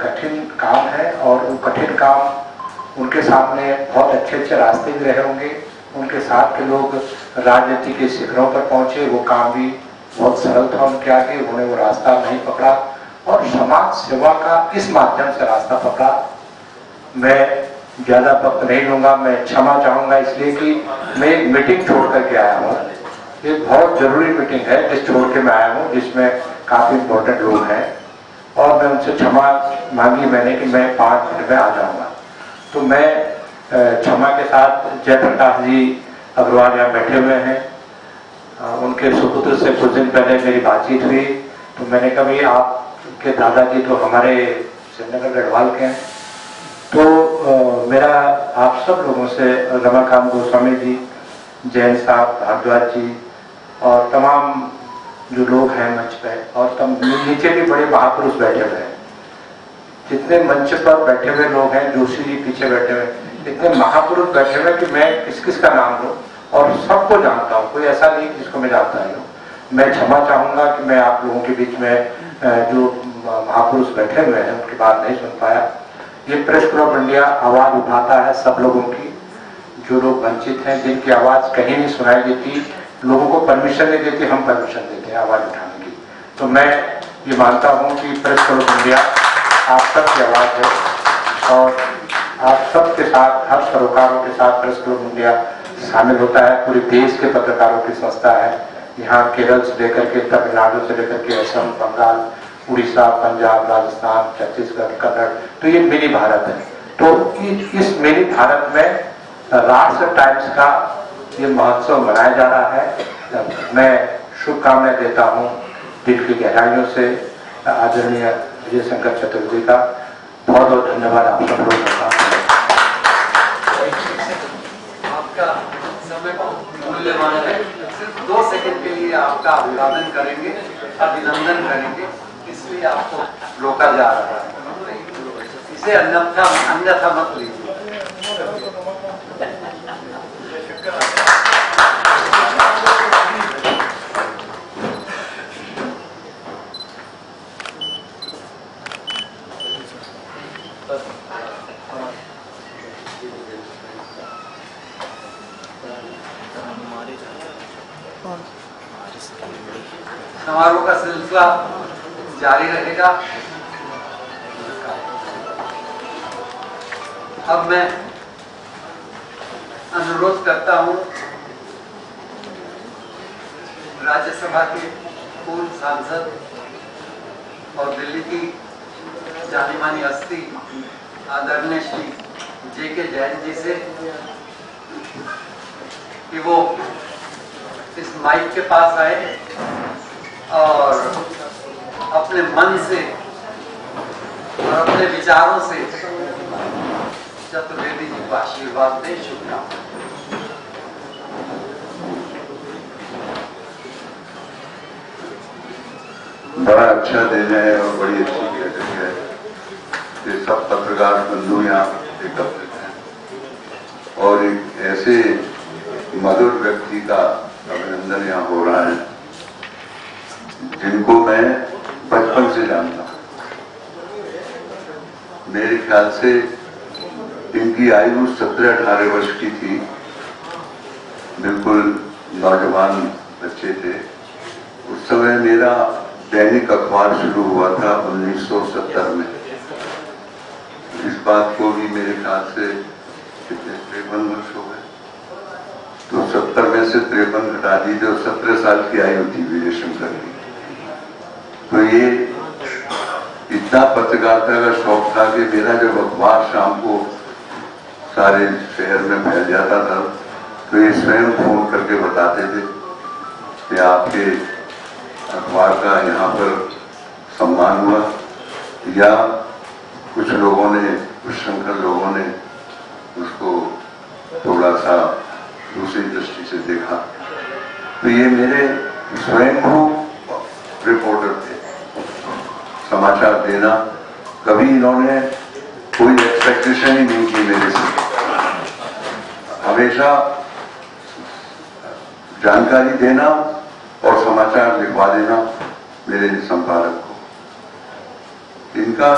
कठिन काम है, और वो कठिन काम उनके सामने बहुत अच्छे रास्ते भी रहे होंगे, उनके साथ के लोग राजनीति के शिखरों पर पहुंचे, वो काम भी बहुत सरल था उनके आगे, उन्होंने वो रास्ता नहीं पकड़ा और समाज सेवा का इस माध्यम से रास्ता पकड़ा। मैं ज्यादा वक्त नहीं लूंगा, मैं क्षमा चाहूंगा इसलिए कि मैं एक मीटिंग छोड़ करके आया हूँ, ये बहुत जरूरी मीटिंग है जिस छोड़ के मैं आया हूँ, जिसमें काफी इंपॉर्टेंट लोग हैं, और मैं उनसे क्षमा मांगी मैंने कि मैं 5 मिनट में आ जाऊंगा। तो मैं क्षमा के साथ जयप्रकाश जी अग्रवाल यहाँ बैठे हुए हैं, उनके सुपुत्र से कुछ दिन पहले मेरी बातचीत हुई, तो मैंने कहा भाई आपके दादाजी तो हमारे श्रीनगर गढ़वाल के हैं, तो मेरा आप सब लोगों से, रमाकांत गोस्वामी जी, जैन साहब, भारद्वाज जी और तमाम जो लोग हैं मंच पे, और नीचे भी बड़े महापुरुष बैठे हुए हैं, जितने मंच पर बैठे हुए लोग हैं, जोशी जी पीछे बैठे हुए, इतने महापुरुष बैठे हुए कि मैं किस किस का नाम लूं, और सबको जानता हूं, कोई ऐसा नहीं जिसको मैं जानता नहीं हूं। मैं क्षमा चाहूंगा कि मैं आप लोगों के बीच में जो महापुरुष बैठे हुए हैं उनकी बात नहीं सुन पाया। ये प्रेस क्लब इंडिया आवाज उठाता है सब लोगों की, जो लोग वंचित हैं, जिनकी आवाज कहीं नहीं सुनाई देती, लोगों को परमिशन नहीं देती, हम परमिशन देते हैं आवाज उठाने की। तो मैं ये मानता हूँ कि प्रेस क्लब इंडिया आप सबकी आवाज है, और आप सबके साथ, हर सरोकारों के साथ प्रेस क्लब इंडिया शामिल होता है। पूरे देश के पत्रकारों की संस्था है, यहाँ केरल से लेकर के, तमिलनाडु से लेकर के असम, बंगाल, उड़ीसा, पंजाब, राजस्थान, छत्तीसगढ़, कन्नड़, तो ये मिनी भारत है। तो इस मिनी भारत में राष्ट्र टाइम्स का ये महोत्सव मनाया जा रहा है। मैं शुभकामनाएं देता हूँ दिल की गहराइयों से आदरणीय विजय शंकर चतुर्थी का बहुत बहुत धन्यवाद आप सब लोगों का। आपका समय बहुत मूल्यवान है, सिर्फ 2 सेकंड के लिए आपका अभिवादन करेंगे, अभिनंदन करेंगे, इसलिए आपको रोका जा रहा है, इसे अन्यथा मत लीजिए। समारोह का सिलसिला जारी रहेगा। अब मैं अनुरोध करता हूं राज्यसभा के पूर्व सांसद और दिल्ली की जानी मानी हस्ती आदरणीय श्री J.K. जैन जी से कि वो इस माइक के पास आए और अपने मन से और अपने विचारों से चतुर्वेदी जी को आशीर्वाद दें। शुभकामनाएं। बड़ा अच्छा दिन है और बड़ी अच्छी बैठक है। ये सब पत्रकार बंधु यहाँ एकत्रित हैं और एक ऐसे मधुर व्यक्ति का अभिनंदन यहाँ हो रहा है जिनको मैं बचपन से जानता हूँ। मेरे ख्याल से इनकी आयु 17-18 वर्ष की थी, बिल्कुल नौजवान बच्चे थे। उस समय मेरा दैनिक अखबार शुरू हुआ था 1970 में। इस बात को भी मेरे ख्याल से कितने 53 वर्ष हो गए, तो 70 में से 53 घटा दी तो 17 साल की आयु थी विजय शंकर की। तो ये इतना पत्रकारिता का शौक था कि मेरा जब अखबार शाम को सारे शहर में फैल जाता था तो ये स्वयं फोन करके बताते थे कि आपके अखबार का यहाँ पर सम्मान हुआ, या कुछ लोगों ने, कुछ शंकर लोगों ने उसको थोड़ा सा दूसरी दृष्टि से देखा। तो ये मेरे स्वयंभू रिपोर्टर थे। समाचार देना कभी इन्होंने कोई एक्सपेक्टेशन ही नहीं की मेरे से, हमेशा जानकारी देना और समाचार लिखवा देना मेरे संपादक को। इनका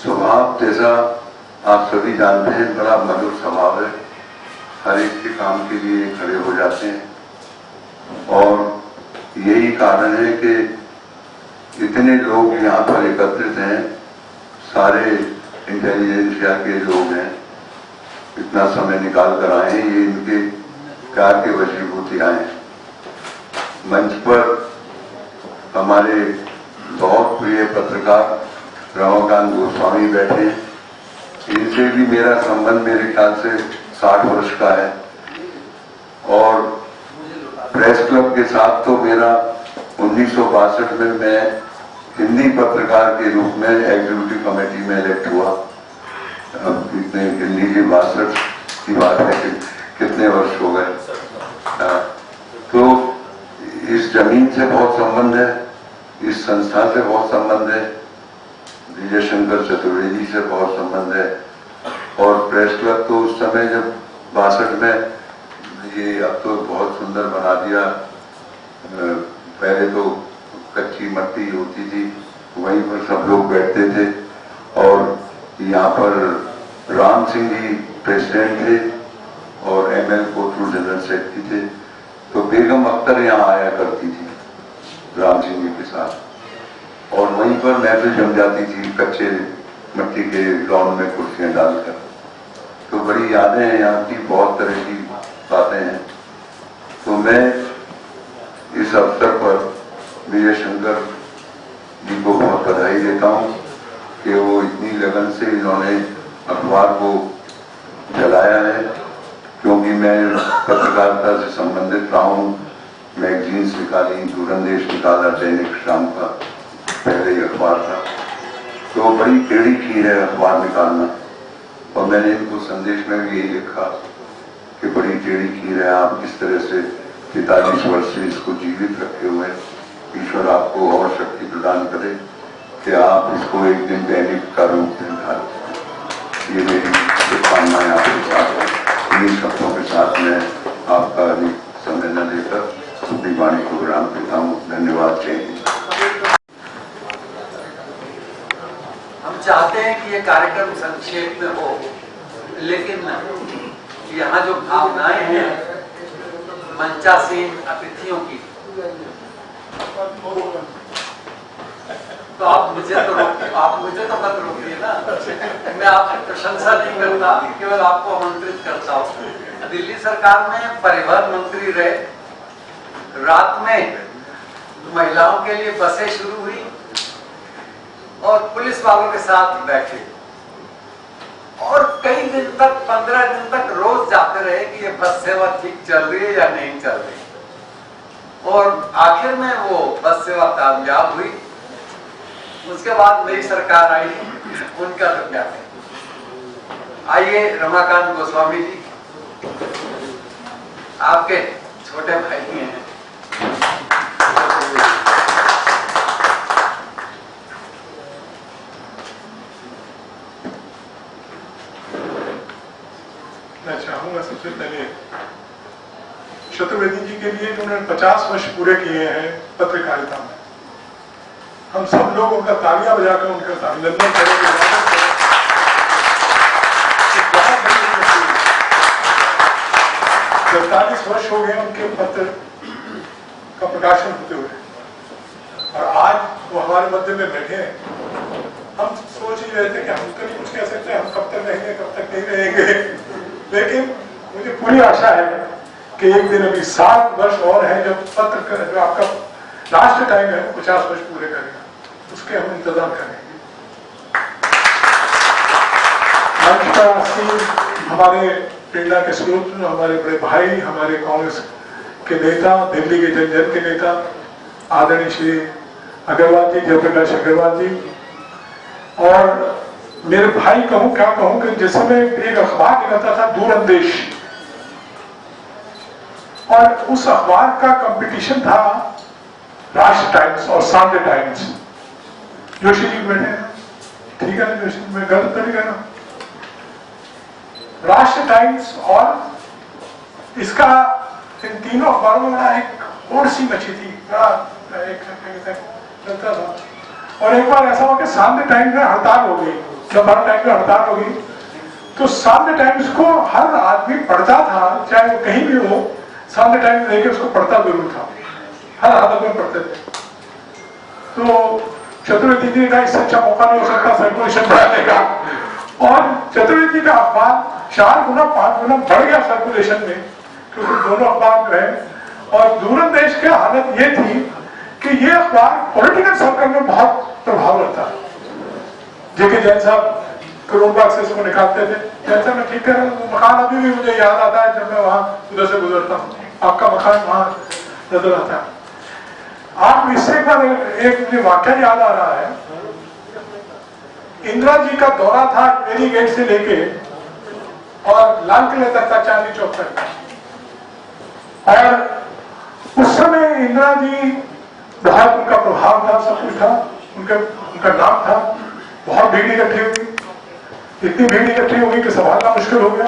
स्वभाव जैसा आप सभी जानते हैं, बड़ा मधुर स्वभाव है, हर एक के काम के लिए खड़े हो जाते हैं और यही कारण है कि इतने लोग यहाँ पर एकत्रित हैं, सारे इंटेलिजेंसिया के लोग हैं, इतना समय निकाल कर आए हैं, ये इनके प्यार के वशीभूत आए हैं। मंच पर हमारे बहुत प्रिय पत्रकार रमाकांत गोस्वामी बैठे हैं, इनसे भी मेरा संबंध मेरे ख्याल से 60 वर्ष का है और प्रेस क्लब के साथ तो मेरा 1962 में मैं हिंदी पत्रकार के रूप में एग्जीक्यूटिव कमेटी में इलेक्ट हुआ। अब कितने हिंदी की 62 की बात है कि कितने वर्ष हो गए। तो इस जमीन से बहुत संबंध है, इस संस्था से बहुत संबंध है, विजय शंकर चतुर्वेदी से बहुत संबंध है और प्रेस क्लब तो उस समय जब 62 में, ये अब तो बहुत सुंदर बना दिया, पहले तो कच्ची मट्टी होती थी, वहीं पर सब लोग बैठते थे और यहाँ पर राम सिंह जी प्रेसिडेंट थे और ML कोटरू जनरल सेक्रेटरी थे, तो बेगम अख्तर यहाँ आया करती थी राम सिंह जी के साथ और वहीं पर महफिल जम जाती थी कच्चे मट्टी के लॉन में कुर्सियां डालकर। तो बड़ी यादें हैं यहाँ की, बहुत तरह की बातें हैं। तो मैं इस अवसर पर विजय शंकर जी को बहुत बधाई देता हूँ कि वो इतनी लगन से इन्होंने अखबार को चलाया है, क्योंकि मैं पत्रकारिता से संबंधित रहा हूँ मैगजीन्स निकाली, दूरंदेश निकाला, दैनिक शाम का पहले ही अखबार था। तो बड़ी टेढ़ी खीर है अखबार निकालना, और मैंने इनको संदेश में भी यही लिखा कि बड़ी टेढ़ी खीर है, आप किस तरह से 43 वर्ष से इसको जीवित रखे हुए हैं। ईश्वर आपको और शक्ति प्रदान करे कि आप इसको एक दिन दैनिक का रूप दें धारण। ये मेरी शुभकामनाएं आपके साथ। इन्हीं शब्दों के साथ मैं आपका अधिक समय न लेकर अपनी वाणी को विराम देता हूँ। धन्यवाद। जय हिंद। हम चाहते हैं कि ये कार्यक्रम संक्षेप में हो, लेकिन यहाँ जो भावनाएं हैं मंचासीन अतिथियों की, तो आप मुझे तो मत रोकिए ना। मैं आपकी प्रशंसा नहीं करता, केवल आपको आमंत्रित करता हूँ। दिल्ली सरकार में परिवहन मंत्री रहे, रात में महिलाओं के लिए बसें शुरू हुई और पुलिस वालों के साथ बैठे, और कई दिन तक 15 दिन तक रोज जाते रहे कि ये बस सेवा ठीक चल रही है या नहीं चल रही, और आखिर में वो बस सेवा कामयाब हुई। उसके बाद नई सरकार आई, उनका तो क्या है। आइए रमाकांत गोस्वामी जी, आपके छोटे भाई हैं। मैं चाहूंगा सबसे पहले चतुर्वेदी जी के लिए जो उन्होंने 50 वर्ष पूरे किए हैं पत्रकारिता में, हम सब लोग उनका तालियां बजाकर उनका अभिनंदन करेंगे। 45 वर्ष हो गए उनके पत्र का प्रकाशन होते हुए, और आज वो हमारे मध्य में बैठे हैं। हम सोच ही रहे थे कि हम तो नहीं कुछ कह सकते, हम कब तक रहेंगे कब तक नहीं रहेंगे, लेकिन मुझे पूरी आशा है कि एक दिन अभी 7 वर्ष और है जब पत्र जो आपका लास्ट टाइम है 50 वर्ष पूरे करेगा, उसके हम इंतजार करेंगे। मंच पर आसीन हमारे प्रेरणा के स्रोत, हमारे बड़े भाई, हमारे कांग्रेस के नेता, दिल्ली के जनजन के नेता आदरणीय श्री अग्रवाल जी, जयप्रकाश अग्रवाल जी, और मेरे भाई कहूं क्या कहूं कि जिस समय एक अखबार निकलता था दूरंदेश, और उस अखबार का कंपटीशन था राष्ट्र टाइम्स और संडे टाइम्स। जोशी जी बैठे, ठीक है ना जोशी, मैं गलत तो नहीं कह रहा। राष्ट्र टाइम्स और इसका इन तीनों अखबारों में बड़ा एक और सी मची थी, बड़ा एक चलता था। और एक बार ऐसा हुआ कि संडे टाइम्स में हड़ताल हो गई, जब हर टाइम में हड़ताल हो गई तो संडे टाइम्स को हर आदमी पढ़ता था, चाहे वो कहीं भी हो, संडे टाइम्स लेके उसको पढ़ता जरूर था, हर हालत में पढ़ते थे। तो चतुर्वेदी जी का इससे अच्छा मौका नहीं हो सकता सर्कुलेशन बढ़ाने का, और चतुर्वेदी का अखबार 4 गुना 5 गुना बढ़ गया सर्कुलेशन में, क्योंकि दोनों अखबार जो है। और दूरंदेश की हालत ये थी कि ये अखबार पॉलिटिकल सर्कल में बहुत प्रभाव रखता है। जेके जैन साहब करोड़ बाग से इसको निकालते थे, जैसा मैं ठीक कर रहा हूँ, मकान अभी भी मुझे याद आता है जब मैं वहां उधर से गुजरता हूँ, आपका मकान वहां नजर आता है। आप इससे एक मुझे वाक्य याद आ रहा है, इंदिरा जी का दौरा था मेरी गेट से लेके और लाल किले तक था, चांदनी चौक तक, और उस समय इंदिरा जी बहुत उनका प्रभाव था, सब कुछ था, उनका नाम था, बहुत भीड़ इकट्ठी हुई, इतनी भीड़ इकट्ठी हुई कि संभालना मुश्किल हो गया।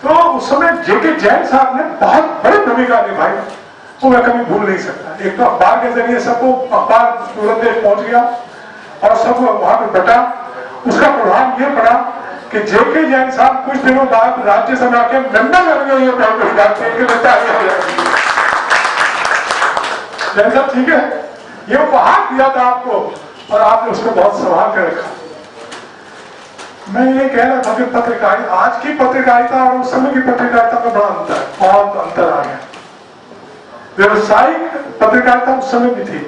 तो उस समय जेके जैन साहब ने बहुत बड़ी भूमिका निभाई, वो मैं कभी भूल नहीं सकता। एक तो अखबार के जरिए सबको अखबार दूरंदेश पहुंच गया और सब वहां पर बटा, उसका प्रभाव ये पड़ा कि जेके जैन साहब कुछ दिनों बाद राज्यसभा के मेंबर बन गए। जैन साहब ठीक है, ये उपहार दिया था आपको और आपने उसको बहुत संभाल कर रखा। मैं ये कह रहा था कि पत्रकारिता, आज की पत्रकारिता और उस समय की पत्रकारिता में बड़ा अंतर है, बहुत अंतर आ गया। व्यवसायिक पत्रकारिता उस समय भी थी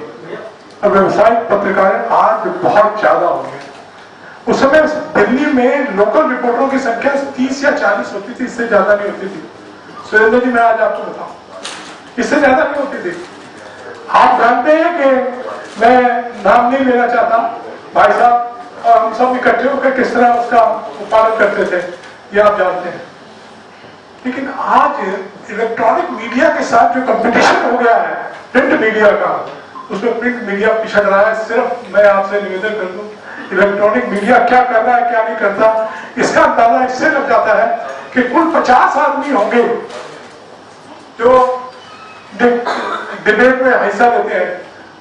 और व्यवसायिक पत्रकारिता आज बहुत ज्यादा हो गई। उस समय दिल्ली में लोकल रिपोर्टरों की संख्या 30 या 40 होती थी, इससे ज्यादा नहीं होती थी। सुरेंद्र जी मैं आज आपको बताऊं, इससे ज्यादा नहीं होती थी। आप जानते हैं कि मैं नाम नहीं लेना चाहता, भाई साहब और हम सब इकट्ठे होकर किस तरह उसका पालन करते थे, ये आप जानते हैं। लेकिन आज इलेक्ट्रॉनिक मीडिया के साथ जो कंपटीशन हो गया है प्रिंट मीडिया का, उसमें प्रिंट मीडिया पिछड़ रहा है। सिर्फ मैं आपसे निवेदन कर दूं, इलेक्ट्रॉनिक मीडिया क्या कर रहा है क्या नहीं करता, इसका अंदाजा इससे लग जाता है कि कुल 50 आदमी होंगे जो डिबेट में हिस्सा लेते हैं,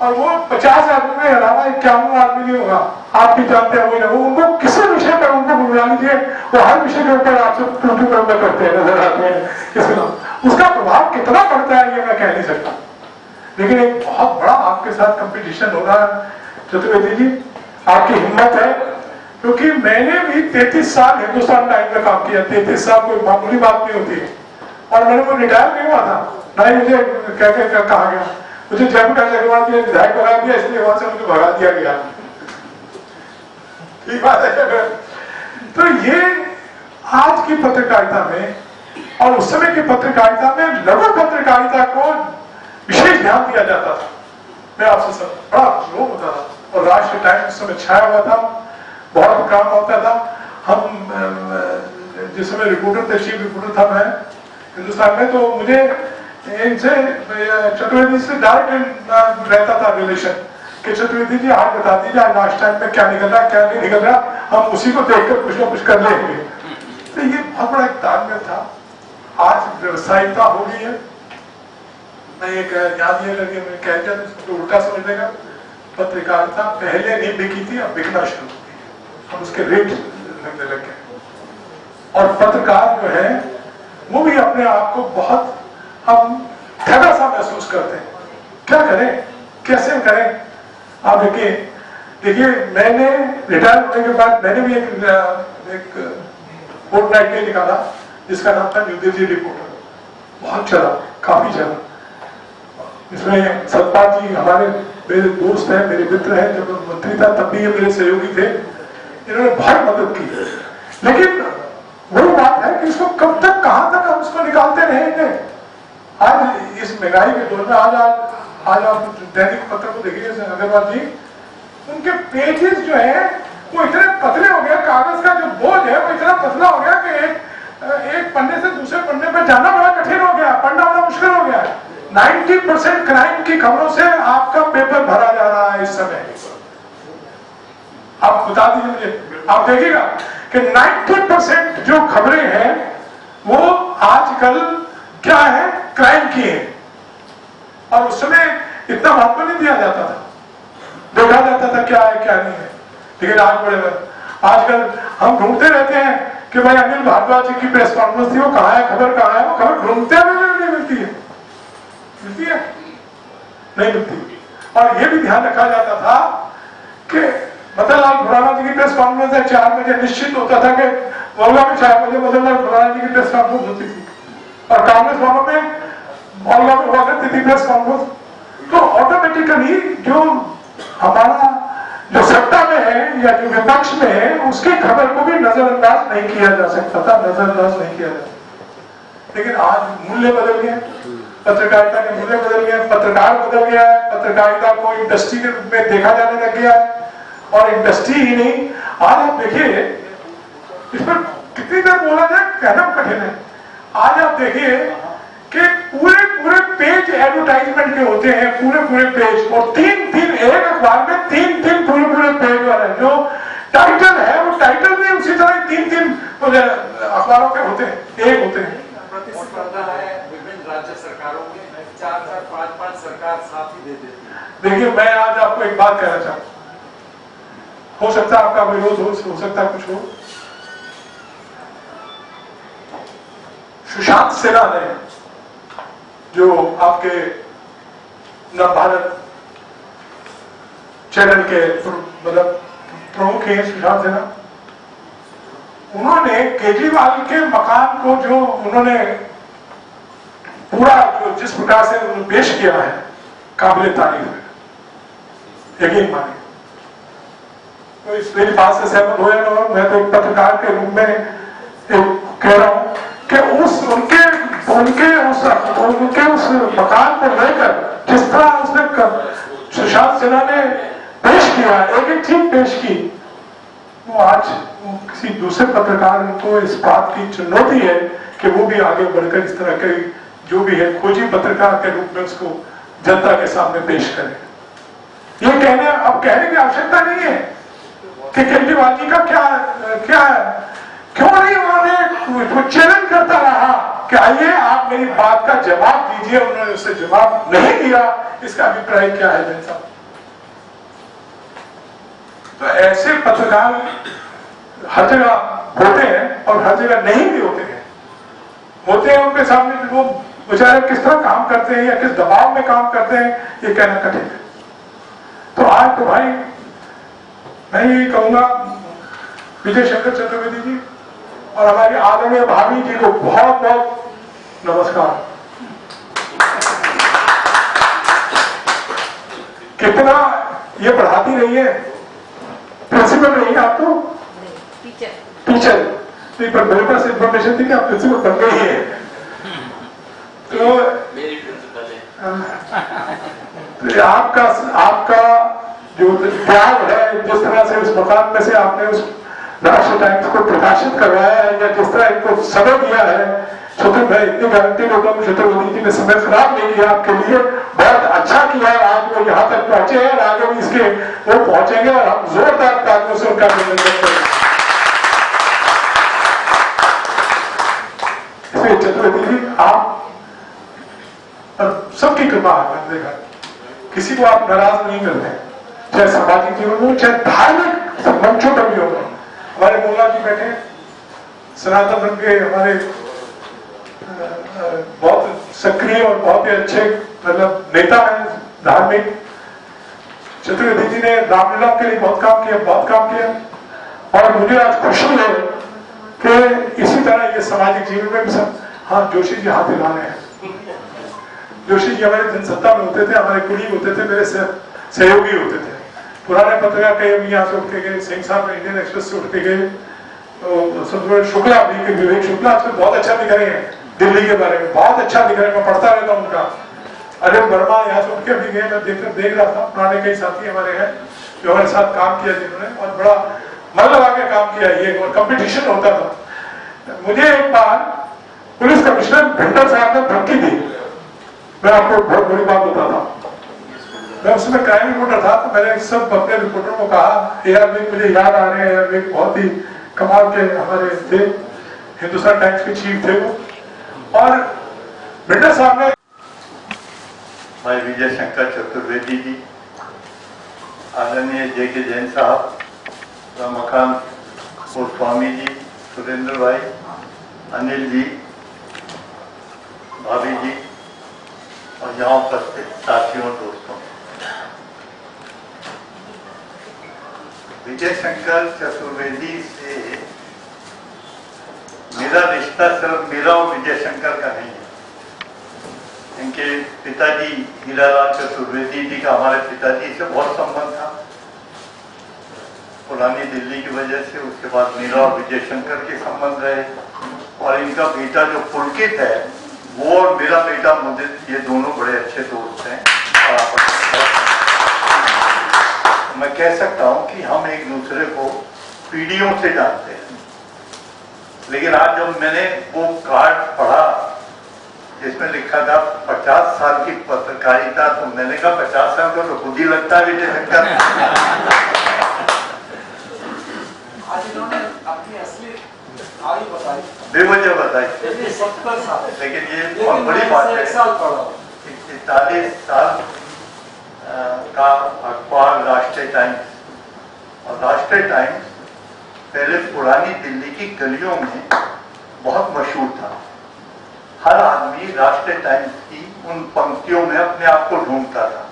और वो 50 आदमी में अलावा 51 आदमी नहीं होगा, आप भी जानते हैं वो उनको किसी विषय पर उनको बुला लीजिए, वो हर विषय के ऊपर आपसे टूटू करते हैं, नजर आते हैं। उसका प्रभाव कितना पड़ता है ये मैं कह नहीं सकता, लेकिन एक बहुत बड़ा आपके साथ कंपटीशन हो रहा है। चतुर्वेदी जी, आपकी हिम्मत है, क्योंकि मैंने भी 33 साल हिंदुस्तान टाइम में काम किया। 33 साल कोई मामूली बात नहीं होती है, और मैंने वो रिटायर नहीं हुआ था, ना ही मुझे कहा गया, मुझे जयपुर अग्रवाल जी ने विधायक बना दिया, इसलिए वहां से मुझे भगा दिया गया। ठीक बात है। तो ये आज की पत्रकारिता में और उस समय की पत्रकारिता में लघु पत्रकारिता को विशेष ध्यान दिया जाता था। मैं आपसे सब बड़ा लोग होता था, और राष्ट्रीय टाइम्स उस समय छाया हुआ था, बहुत काम होता था। हम जिस समय रिपोर्टर थे, चीफ रिपोर्टर था मैं हिंदुस्तान में, तो मुझे इनसे चतुर्वेदी से डायरेक्ट रहता था रिलेशन कि चतुर्वेदी जी आज बता दीजिए आज लास्ट टाइम में क्या निकल रहा क्या नहीं निकल रहा, हम उसी को देखकर कुछ ना कुछ कर लेंगे। तो ये बहुत बड़ा एक तालमेल था। आज व्यवसायिकता हो गई है। मैं एक याद ये लगे, मैं कह दिया तो उल्टा समझ लेगा, पत्रकारिता पहले नहीं बिकी थी, अब बिकना शुरू हो गई, हम उसके रेट लगने लग गए, और पत्रकार जो है वो भी अपने आप को बहुत हम ठगा सा महसूस करते हैं। क्या करें, कैसे करें? आप देखिए मैंने रिटायर होने के बाद मैंने भी एक फोर्टनाइट में निकाला जिसका नाम था न्यू दिल्ली रिपोर्टर। बहुत चला, काफी चला। इसमें सतपाल जी हमारे मेरे दोस्त हैं, मेरे मित्र हैं, जब मैं मंत्री था तब भी ये मेरे सहयोगी थे, इन्होंने बहुत मदद की। लेकिन वही बात है कि इसको कब तक कहां तक हम उसको निकालते रहेंगे। आज इस महंगाई के दौर में आज आप दैनिक पत्र को देखिए अग्रवाल जी, उनके पेजेस जो है वो इतने पतले हो गए, कागज का जो बोझ है वो इतना पतला हो गया कि एक पन्ने से दूसरे पन्ने पर जाना बड़ा कठिन हो गया, पढ़ना बड़ा मुश्किल हो गया। 90% क्राइम की खबरों से आपका पेपर भरा जा रहा है इस समय। आप बता दीजिए मुझे, आप देखिएगा कि 90% जो खबरें हैं वो आजकल क्या है, क्राइम की है। और उस समय इतना महत्व नहीं दिया जाता था, देखा जाता था क्या है क्या नहीं है। लेकिन आज बड़े आजकल हम ढूंढते रहते हैं कि भाई अनिल भारद्वाज जी की प्रेस कॉन्फ्रेंस थी, वो कहाँ है, खबर कहाँ है, वो खबर ढूंढते हुए नहीं मिलती है, मिलती है नहीं मिलती। और ये भी ध्यान रखा जाता था कि मदन लाल खुराना जी की प्रेस कॉन्फ्रेंस है 4 बजे, निश्चित होता था कि मौला में 4 बजे मदन लाल खुराना जी की प्रेस कॉन्फ्रेंस होती थी, और कांग्रेस भवन में मौला में हुआ करती थी प्रेस कॉन्फ्रेंस। तो ऑटोमेटिकली जो हमारा जो सत्ता में है या जो विपक्ष में है उसकी खबर को भी नजरअंदाज नहीं किया जा सकता था, नजरअंदाज नहीं किया जा सकता। लेकिन आज मूल्य बदल गए, पत्रकारिता के मूल्य बदल गए, पत्रकार बदल गया है, पत्रकारिता को इंडस्ट्री के रूप में देखा जाने लग गया है। और इंडस्ट्री ही नहीं, आज आप देखिए इस पर कितनी देर बोला जाए, कहना कठिन है। आज आप देखिए कि पूरे पेज एडवर्टाइजमेंट के होते हैं, पूरे पेज, और 3 एक अखबार में 3 पूरे पेज वाले जो टाइटल है वो टाइटल भी उसी तरह 3 अखबारों के होते हैं, एक होते हैं। प्रतिस्पर्धा है विभिन्न राज्य सरकारों में, 4-4, 5-5 सरकार साथ ही दे देती है। देखिए मैं आज आपको एक बात कहना चाहता हूं, हो सकता है आपका विरोध हो सकता है कुछ हो। सुशांत सिन्हा ने जो आपके नवभारत चैनल के मतलब प्रमुख हैं सुशांत सिन्हा, उन्होंने केजरीवाल के मकान को जो उन्होंने पूरा जो जिस प्रकार से उन्होंने पेश किया है, काबिले तारीफ है, यकीन मानिए। तो इस मेरी बात से सहमत हो या ना, मैं तो एक पत्रकार के रूप में कह रहा हूं कि उस उनके उनके उस मकान को लेकर जिस तरह उसने सुशांत सिन्हा ने पेश किया, एक एक चीज पेश की, वो आज किसी दूसरे पत्रकार को इस बात की चुनौती है कि वो भी आगे बढ़कर इस तरह के जो भी है खोजी पत्रकार के रूप में उसको जनता के सामने पेश करें। ये कहने की आवश्यकता नहीं है कि केजरीवाल जी का क्या है, क्यों नहीं उन्होंने चैलेंज करता रहा कि आइए आप मेरी बात का जवाब दीजिए, उन्होंने उससे जवाब नहीं दिया, इसका अभिप्राय क्या है जैन साहब? तो ऐसे पत्रकार हर जगह होते हैं और हर जगह नहीं भी होते हैं उनके सामने वो बेचारे किस तरह काम करते हैं या किस दबाव में काम करते हैं ये कहना कठिन है। तो आज तो भाई मैं यही कहूंगा विजय शंकर चतुर्वेदी जी और हमारी आदरणीय भाभी जी को बहुत बहुत नमस्कार। कितना ये पढ़ाती रही है, प्रिंसिपल रही है आप तो टीचर नहीं, पर मेरे पास इंफॉर्मेशन थी कि आप प्रिंसिपल बन गई है, तो मेरी प्रिंसिपल है। तो आपका जो त्याग है, जिस तरह से उस मकान में से आपने उस राष्ट्रीय टाइम्स को प्रकाशित करवाया है या जिस तरह इनको समय दिया है, भाई इतनी गारंटी होगा चतुर्वेदी जी ने समय खराब नहीं किया आपके लिए, बहुत अच्छा किया है। आज वो यहाँ तक पहुंचे हैं और आगे भी इसके वो पहुंचेंगे और हम जोरदार तालियों से उनका अभिनंदन करेंगे। इसलिए चतुर्वेदी जी आप सबकी कृपा है, देखा किसी को आप नाराज नहीं करते, चाहे सामाजिक जीवन हो चाहे धार्मिक मंचों पर भी हो। हमारे मोला जी बैठे सनातन धर्म के हमारे बहुत सक्रिय और बहुत ही अच्छे मतलब नेता हैं धार्मिक। चतुर्वेदी जी ने रामलीला के लिए बहुत काम किया और मुझे आज खुशी है कि इसी तरह ये सामाजिक जीवन में भी सब। हाँ, जोशी जी हाथ हिला रहे हैं। जोशी जी हमारे जनसत्ता में होते थे, हमारे कुली होते थे, मेरे सहयोगी होते थे। पुराने पत्रकार कई यहाँ से उठ के गए, सिंह साहब इंडियन एक्सप्रेस से उठ के गए, तो शुक्ला भी, विवेक शुक्ला आजकल बहुत अच्छा लिख रहे हैं दिल्ली के बारे में, बहुत अच्छा लिख रहे हैं, मैं पढ़ता रहता हूँ उनका। अरे वर्मा यहाँ से उठ के भी गए, मैं देख रहा था, पुराने कई साथी हमारे हैं जो हमारे साथ काम किया जिन्होंने, और बड़ा मन लगा के काम किया ये, और कंपटीशन होता था। मुझे एक बार पुलिस कमिश्नर भिंडर साहब ने धमकी दी, मैं आपको बहुत बड़ी बात बताता हूँ। मैं उसमें क्राइम रिपोर्टर था, तो मैंने सब अपने रिपोर्टरों को कहा, यार मुझे याद आ रहे हैं, बहुत ही कमाल के हमारे थे, हिंदुस्तान टाइम्स के चीफ थे वो, और भिंडर साहब ने भाई विजय शंकर चतुर्वेदी जी, आदरणीय जे के जैन साहब, रमाकांत गोस्वामी जी, सुरेंद्र भाई, अनिल जी, भाभी जी और यहाँ उपस्थित साथियों दोस्तों, विजय शंकर चतुर्वेदी से मेरा रिश्ता सिर्फ मेरा और विजय शंकर का नहीं है। इनके पिताजी हीरालाल चतुर्वेदी जी का हमारे पिताजी से बहुत संबंध था, पुरानी दिल्ली की वजह से। उसके बाद मेरा और विजय शंकर के संबंध रहे, और इनका बेटा जो पुलकित है वो और मेरा बेटा मुदित, ये दोनों बड़े अच्छे दोस्त हैं। मैं कह सकता हूं कि हम एक दूसरे को पीढ़ियों से जानते हैं। लेकिन आज जब मैंने वो कार्ड पढ़ा जिसमें लिखा था 50 साल की पत्रकारिता, तो मैंने कहा 50 साल तो खुद ही लगता है विजय शंकर। आज इन्होंने अपनी असली आयु बताई, बेवजह बताई, 70 साल, लेकिन ये बहुत बड़ी बात है। 1 साल पढ़ा, 41 साल का अखबार राष्ट्रीय टाइम्स, और राष्ट्रीय टाइम्स पहले पुरानी दिल्ली की गलियों में बहुत मशहूर था। हर आदमी राष्ट्रीय टाइम्स की उन पंक्तियों में अपने आप को ढूंढता था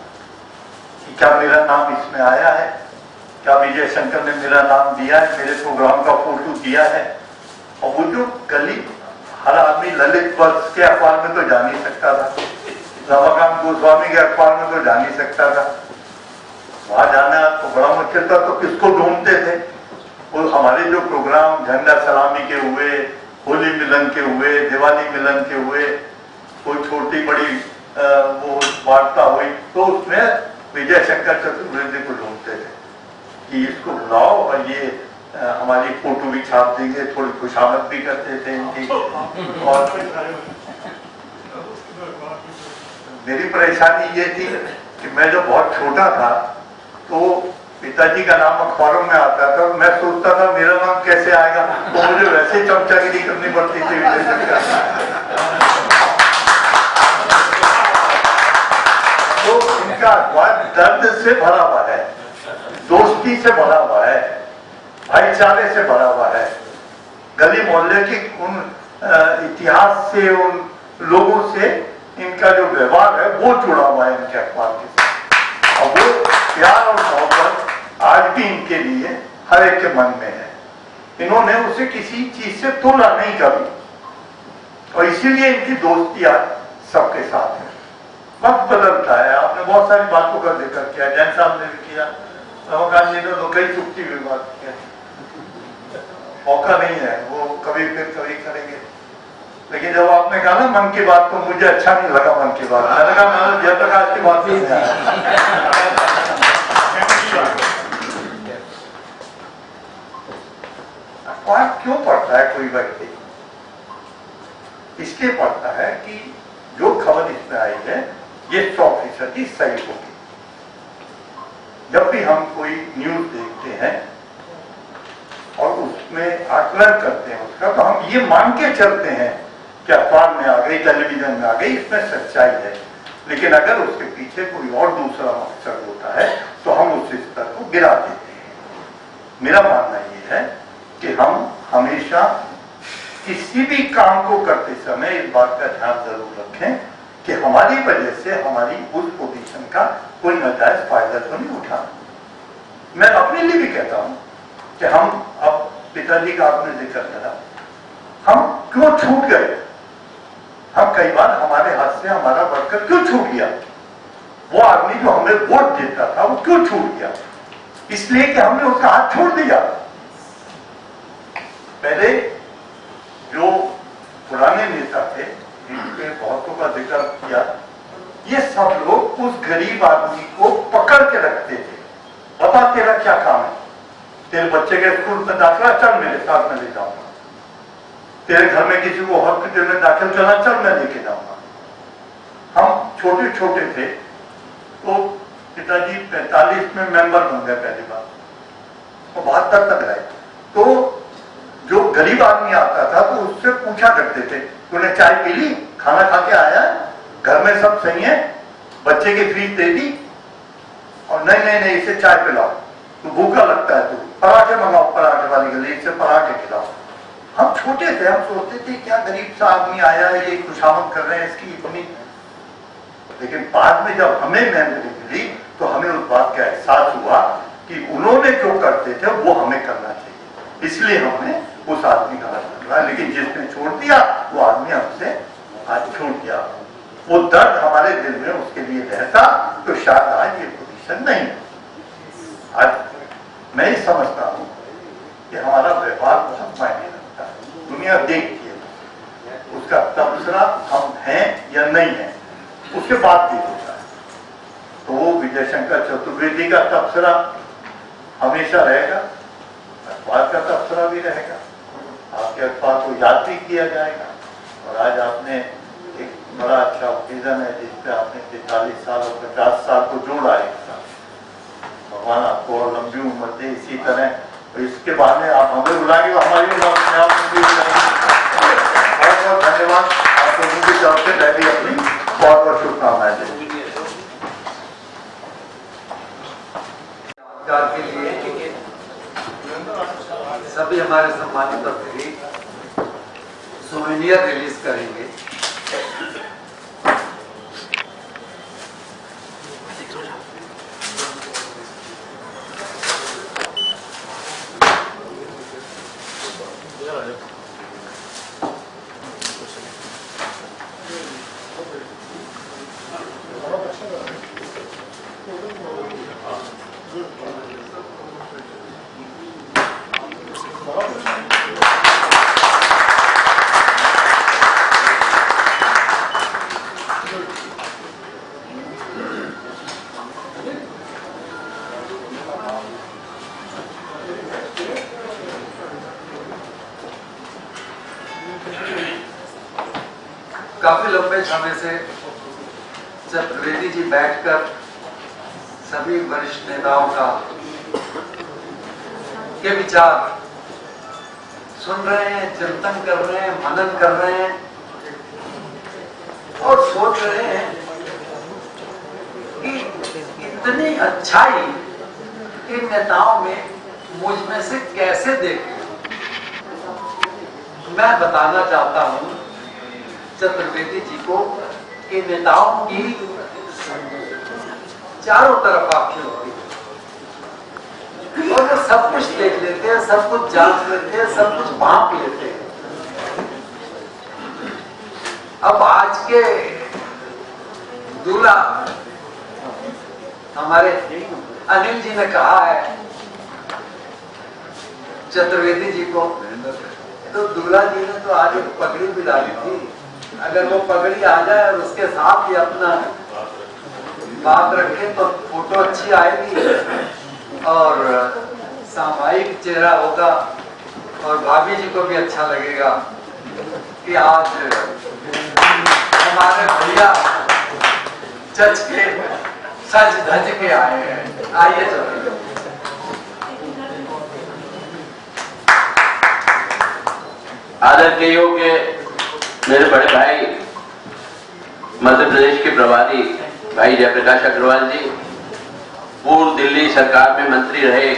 कि क्या मेरा नाम इसमें आया है, क्या विजय शंकर ने मेरा नाम दिया है, मेरे प्रोग्राम का फोटो दिया है। और वो जो गली, हर आदमी ललित वत्स के अखबार में तो जा नहीं सकता था, रमाकांत गोस्वामी के अखबार में तो जा नहीं सकता था, वहां जाना तो बड़ा मुश्किल था। तो किसको ढूंढते थे? वो हमारे जो प्रोग्राम झंडा सलामी के हुए, होली मिलन के हुए, दिवाली मिलन के हुए, कोई छोटी बड़ी वो वार्ता हुई तो उसमें विजय शंकर चतुर्वेदी को ढूंढते थे कि इसको बुलाओ और ये हमारी फोटो भी छाप देंगे, थोड़ी खुशामद भी करते थे इनकी। और मेरी परेशानी ये थी कि मैं जब बहुत छोटा था तो पिताजी का नाम अखबारों में आता था, मैं सोचता था मेरा नाम कैसे आएगा, तो मुझे वैसे चमचागिरी करनी पड़ती थी। तो इनका अखबार दर्द से भरा हुआ है, दोस्ती से भरा हुआ है, भाईचारे से भरा हुआ है, गली मोहल्ले की उन इतिहास से, उन लोगों से इनका जो व्यवहार है वो जुड़ा हुआ है इनके अखबार के साथ। और वो प्यार और मोहब्बत आज भी इनके लिए हर एक के मन में है। इन्होंने उसे किसी चीज से तोला नहीं कभी, और इसीलिए इनकी दोस्ती आज सबके साथ है। वक्त बदलता है, आपने बहुत सारी बातों का जिक्र किया, जैन साहब ने भी किया, रमाकांत जी ने तो कई चुपती हुई बात किया। मौका नहीं है, वो कभी फिर कभी करेंगे। लेकिन जब आपने कहा ना मन की बात, तो मुझे अच्छा नहीं लगा मन की बात। मैंने कहा मैं जयप्रकाश की बात नहीं अखबार क्यों पढ़ता है कोई व्यक्ति? इसलिए पढ़ता है कि जो खबर इसमें आई है ये 100% सही होगी। जब भी हम कोई न्यूज देखते हैं और उसमें आकलन करते हैं उसका, तो हम ये मान के चलते हैं कि अखबार में आ गई, टेलीविजन में आ गई, इसमें सच्चाई है। लेकिन अगर उसके पीछे कोई और दूसरा मकसद होता है तो हम उस स्तर को गिरा देते हैं। मेरा मानना ये है कि हम हमेशा किसी भी काम को करते समय इस बात का ध्यान जरूर रखें कि हमारी वजह से हमारी उस पोजीशन का कोई नाजायज फायदा तो नहीं उठाना। मैं अपने लिए भी कहता हूं कि हम, अब पिताजी का आपने जिक्र करा, हम क्यों छूट गए? हम कई बार हमारे हाथ से हमारा वर्कर क्यों छूट गया? वो आदमी जो हमें वोट देता था वो क्यों छूट गया? इसलिए कि हमने उसका हाथ छोड़ दिया। पहले जो पुराने नेता थे जिनके बहुतों का जिक्र किया, ये सब लोग उस गरीब आदमी को पकड़ के रखते थे। बता तेरा क्या काम है? तेरे बच्चे के स्कूल में दाखिला, चल मेरे साथ में ले जाऊंगा। तेरे घर में किसी को हॉस्पिटल में दाखिल करना, चल मैं लेके जाऊंगा। हम छोटे छोटे थे तो पिताजी 45 में मेंबर बन गए पहली बार, तो 72 तक रहे। तो जो गरीब आदमी आता था तो उससे पूछा करते थे, तूने चाय पी ली, खाना खा के आया, घर में सब सही है, बच्चे की फीस दे दी? और नहीं नहीं नहीं, इसे चाय पिलाओ, तो भूखा लगता है, तो पराठे मंगाओ, पराठे वाली गली से पराठे खिलाओ। हम छोटे थे, हम सोचते थे क्या गरीब सा आदमी आया है, ये खुशामद कर रहे हैं इसकी इतनी। लेकिन बाद में जब हमें मेमोरी मिली तो हमें उस बात का एहसास हुआ कि उन्होंने जो करते थे वो हमें करना चाहिए, इसलिए हमने उस आदमी का हाथ पकड़ा। लेकिन जिसने छोड़ दिया वो आदमी हमसे आज छूट गया। वो दर्द हमारे दिल में उसके लिए रहता तो शायद आज ये पोजीशन नहीं। आज मैं ही समझता हूं कि हमारा व्यवहार बहुत मायने रखता है, दुनिया देखती है, उसका तबसरा हम हैं या नहीं है उसके बाद भी होता है। तो वो विजय शंकर चतुर्वेदी का तबसरा हमेशा रहेगा, अखबार का तबसरा भी रहेगा, आपके अखबार को याद भी किया जाएगा। और आज आपने एक बड़ा अच्छा ओकेजन है जिसपे आपने 43 साल और 50 साल को जोड़ा एक साथ। भगवान आपको और लंबी उम्र दे इसी तरह। तो इसके बाद में आप हमें बुलाएंगे, हमारी बहुत बहुत धन्यवाद आप लोगों की तरफ से। मैं भी अपनी बहुत बहुत शुभकामनाएं देती हूँ। के लिए सभी हमारे सम्मानित अतिथि सोवेनियर रिलीज करेंगे। काफी लंबे समय से चतुर्वेदी जी बैठकर सभी वरिष्ठ नेताओं का के विचार सुन रहे हैं, चिंतन कर रहे हैं, मनन कर रहे हैं और सोच रहे हैं कि इतनी अच्छाई इन नेताओं में मुझ में से कैसे देखें। मैं बताना चाहता हूं चतुर्वेदी जी को कि नेताओं की चारों तरफ आंखें होती और वो सब कुछ देख लेते हैं, सब कुछ जांच लेते हैं, सब कुछ भांप लेते हैं। अब आज के दूल्हा हमारे अनिल जी ने कहा है चतुर्वेदी जी को, तो दूल्हा जी ने तो आज एक पगड़ी भी डाली थी। अगर वो पगड़ी आ जाए और उसके साथ ही अपना बात रखे तो फोटो अच्छी आएगी और सामायिक चेहरा होगा और भाभी जी को भी अच्छा लगेगा कि आज हमारे भैया जज के सज धज के आए हैं। आइए चलिए। आदर के योग्य मेरे बड़े भाई मध्य प्रदेश के प्रभारी भाई जयप्रकाश अग्रवाल जी, पूर्व दिल्ली सरकार में मंत्री रहे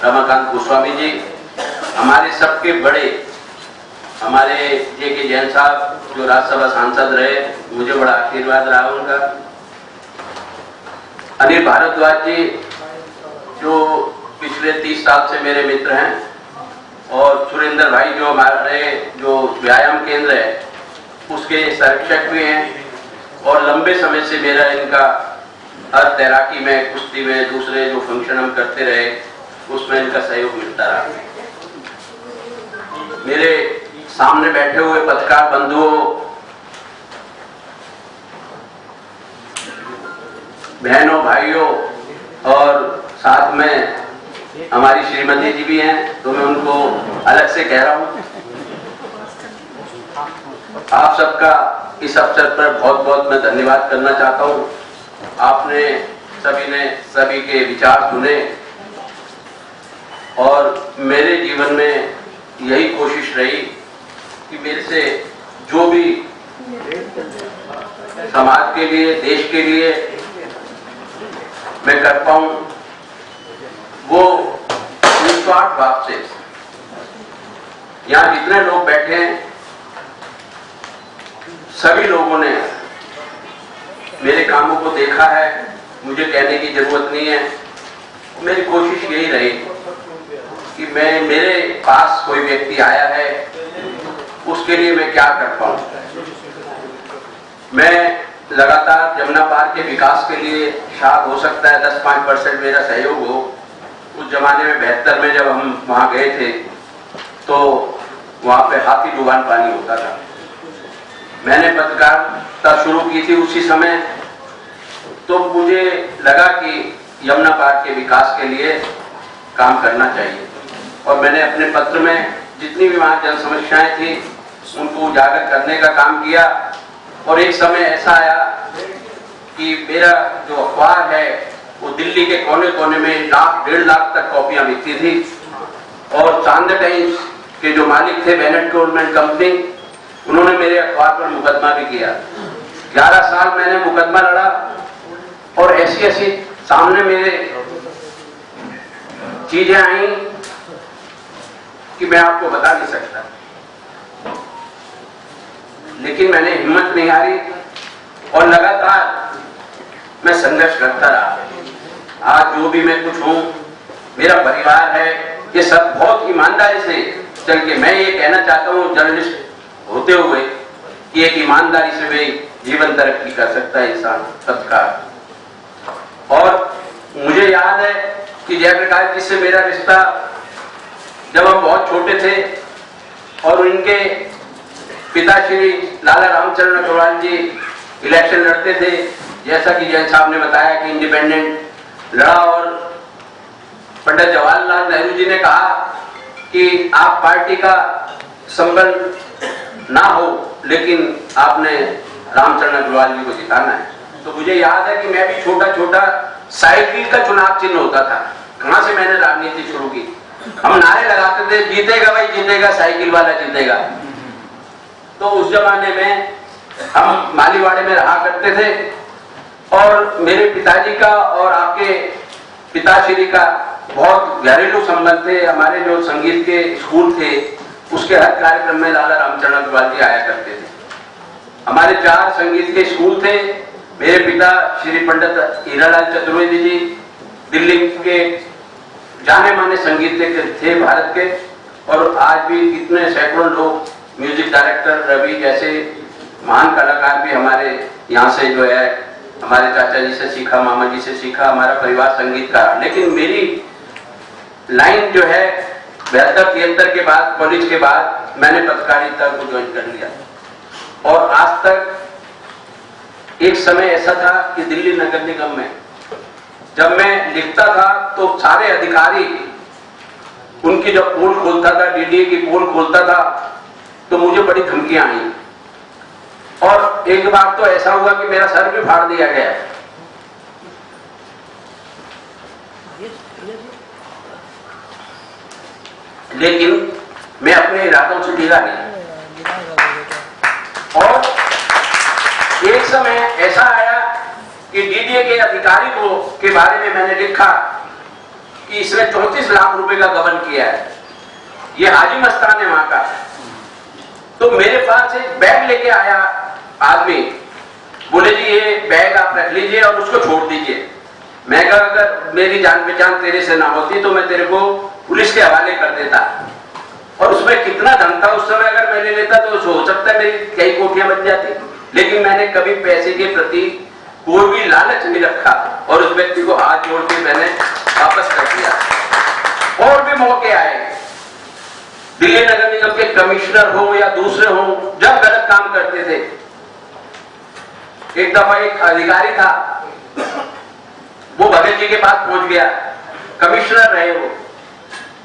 रमाकांत गोस्वामी जी, हमारे सबके बड़े हमारे जे.के. जैन साहब जो राज्यसभा सांसद रहे, मुझे बड़ा आशीर्वाद रहा उनका, अनिल भारद्वाज जी जो पिछले 30 साल से मेरे मित्र हैं, और सुरेंद्र भाई जो हमारे जो व्यायाम केंद्र है उसके संरक्षक भी हैं और लंबे समय से मेरा इनका हर तैराकी में, कुश्ती में, दूसरे जो फंक्शन हम करते रहे उसमें इनका सहयोग मिलता रहा। मेरे सामने बैठे हुए पत्रकार बंधुओं, बहनों, भाइयों और साथ में हमारी श्रीमती जी भी हैं, तो मैं उनको अलग से कह रहा हूं। आप सबका इस अवसर पर बहुत बहुत मैं धन्यवाद करना चाहता हूं। आपने सभी ने सभी के विचार सुने और मेरे जीवन में यही कोशिश रही कि मेरे से जो भी समाज के लिए, देश के लिए मैं कर पाऊं वो निस्वार्थ भाव से। यहां जितने लोग बैठे हैं सभी लोगों ने मेरे कामों को देखा है, मुझे कहने की जरूरत नहीं है। मेरी कोशिश यही रही कि मैं, मेरे पास कोई व्यक्ति आया है उसके लिए मैं क्या कर पाऊं। मैं लगातार जमुना पार के विकास के लिए शायद हो सकता है 10-5% मेरा सहयोग हो। उस जमाने में 72 में जब हम वहां गए थे तो वहां पे हाथी डुबान पानी होता था। मैंने पत्रकारिता शुरू की थी उसी समय, तो मुझे लगा कि यमुना पार के विकास के लिए काम करना चाहिए और मैंने अपने पत्र में जितनी भी वहां जन समस्याएं थी उनको उजागर करने का काम किया। और एक समय ऐसा आया कि मेरा जो अखबार है वो दिल्ली के कोने कोने में 1-1.5 लाख तक कॉपियां बिकती थी और चांद टाइम्स के जो मालिक थे बेनेट गवर्नमेंट कंपनी, उन्होंने मेरे अखबार पर मुकदमा भी किया। 11 साल मैंने मुकदमा लड़ा और ऐसी सामने मेरे चीजें आई कि मैं आपको बता नहीं सकता, लेकिन मैंने हिम्मत नहीं हारी और लगातार मैं संघर्ष करता रहा। आज जो भी मैं कुछ हूं, मेरा परिवार है, ये सब बहुत ईमानदारी से चल के, मैं ये कहना चाहता हूं जर्नलिस्ट होते हुए कि एक ईमानदारी से भी जीवन तरक्की कर सकता है इंसान, पत्रकार। और मुझे याद है कि जयप्रकाश जी से मेरा रिश्ता जब हम बहुत छोटे थे और उनके पिता श्री लाला रामचरण अग्रवाल जी इलेक्शन लड़ते थे, जैसा कि जैन साहब ने बताया कि इंडिपेंडेंट लड़ा और पंडित जवाहरलाल नेहरू जी ने कहा कि आप पार्टी का संबल ना हो लेकिन आपने रामचरण अग्रवाल जी को जिताना है। तो मुझे याद है कि मैं भी छोटा छोटा साइकिल का चुनाव चिन्ह होता था, कहां से मैंने राजनीति शुरू की। हम नारे लगाते थे, जीतेगा भाई जीतेगा, साइकिल वाला जीतेगा। तो उस जमाने में हम मालीवाड़े में रहा करते थे और मेरे पिताजी का और आपके पिताश्री का बहुत घरेलू संबंध थे। हमारे जो संगीत के स्कूल थे उसके हर कार्यक्रम में लाला रामचरण अग्रवाल जी आया करते थे। हमारे 4 संगीत के स्कूल थे। मेरे पिता श्री पंडित हीरालाल चतुर्वेदी जी दिल्ली के जाने माने संगीतज्ञ थे भारत के, और आज भी कितने सैकड़ों लोग, म्यूजिक डायरेक्टर रवि जैसे महान कलाकार भी हमारे यहाँ से जो है हमारे चाचा जी से सीखा, मामा जी से सीखा, हमारा परिवार संगीत का। लेकिन मेरी लाइन जो है 72-73 के बाद, कॉलेज के बाद मैंने पत्रकारिता को ज्वाइन कर लिया। और आज तक एक समय ऐसा था कि दिल्ली नगर निगम में जब मैं लिखता था तो सारे अधिकारी उनकी जब पोल खोलता था, डीडीए की पोल खोलता था, तो मुझे बड़ी धमकियां आई। और एक बार तो ऐसा हुआ कि मेरा सर भी फाड़ दिया गया। लेकिन मैं अपने इरादों से ढीला नहीं। और एक समय ऐसा आया कि डीडीए के अधिकारी को के बारे में मैंने लिखा कि इसने 34 लाख रुपए का गबन किया है। ये हाजी मस्तान है वहां का। तो मेरे पास एक बैग लेके आया आदमी, बोले जी ये बैग आप रख लीजिए और उसको छोड़ दीजिए। मैं कहा अगर मेरी जान पहचान तेरे से ना होती तो मैं तेरे को पुलिस के हवाले कर देता। और उसमें कितना धन था उस समय, अगर मैं ले लेता तो हो सकता है मेरी कई कोठियां बन जाती। लेकिन मैंने कभी पैसे के प्रति कोई भी लालच नहीं रखा और उस व्यक्ति को हाथ जोड़ के मैंने वापस कर दिया। और भी मौके आए, दिल्ली नगर निगम के कमिश्नर हो या दूसरे हो, जब गलत काम करते थे। एक दफा एक अधिकारी था, वो भगत जी के पास पहुंच गया, कमिश्नर रहे वो,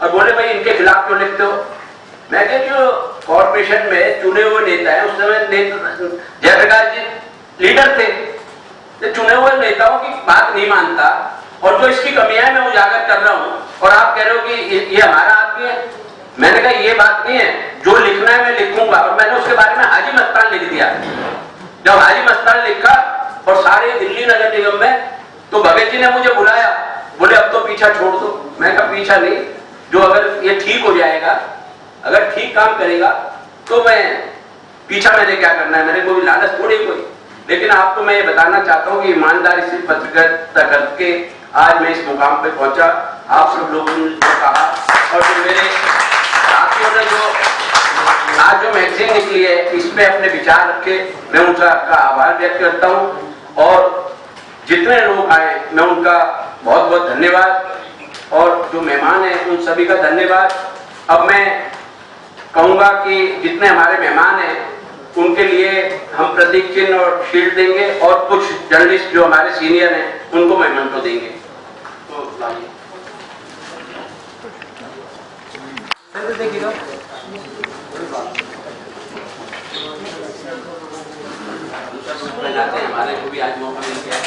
और बोले भाई इनके खिलाफ क्यों लिखते हो। मैं कहा जो कॉर्पोरेशन में चुने हुए नेता है, उस समय जयप्रकाश जी लीडर थे, तो चुने हुए नेताओं की बात नहीं मानता और जो इसकी कमियां मैं उजागर कर रहा हूं और आप कह रहे हो कि ये हमारा आदमी है। मैंने कहा ये बात नहीं है, जो लिखना है मैं लिखूंगा। और मैंने उसके बारे में हाजी मस्तान लिख दिया। जब हाजी मस्तान लिखा और सारे दिल्ली नगर निगम में, तो भगत जी ने मुझे बुलाया, बोले अब तो पीछा छोड़ दो। मैं कहा पीछा नहीं, जो अगर ये ठीक हो जाएगा, अगर ठीक काम करेगा तो मैं पीछा मैंने क्या करना है, मेरे कोई लालच थोड़ी कोई। लेकिन आपको मैं ये बताना चाहता हूँ कि ईमानदारी से पत्रकारिता करके आज मैं इस मुकाम पे पहुंचा। आप सब लोगों ने जो कहा और जो मेरे साथियों ने जो आज जो मैगजीन निकली है इस पे अपने विचार रखे, मैं उनका आभार व्यक्त करता हूँ। और जितने लोग आए मैं उनका बहुत बहुत धन्यवाद, और जो मेहमान हैं उन सभी का धन्यवाद। अब मैं कहूंगा कि जितने हमारे मेहमान हैं उनके लिए हम प्रतीक चिन्ह और शील्ड देंगे, और कुछ जर्नलिस्ट जो हमारे सीनियर हैं उनको मेमेंटो देंगे। तो हमारे को भी आज मौका मिल गया।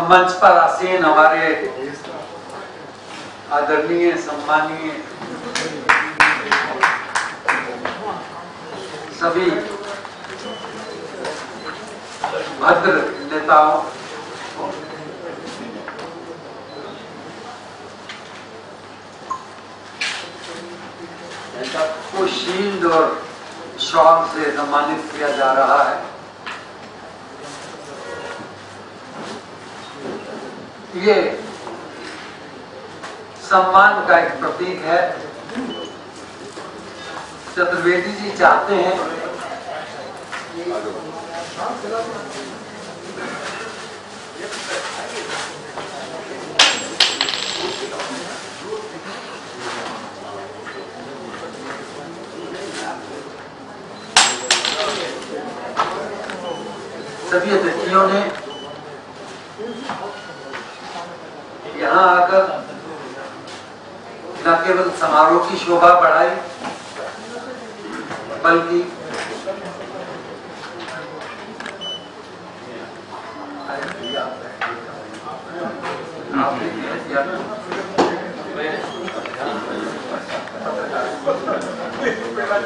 मंच पर आसीन हमारे आदरणीय सम्मानीय सभी भद्र नेताओं, को शील्ड और शॉल से सम्मानित किया जा रहा है। ये सम्मान का एक प्रतीक है। चतुर्वेदी जी चाहते हैं सभी अतिथियों ने यहाँ आकर न केवल समारोह की शोभा बढ़ाई, बल्कि देगा ना।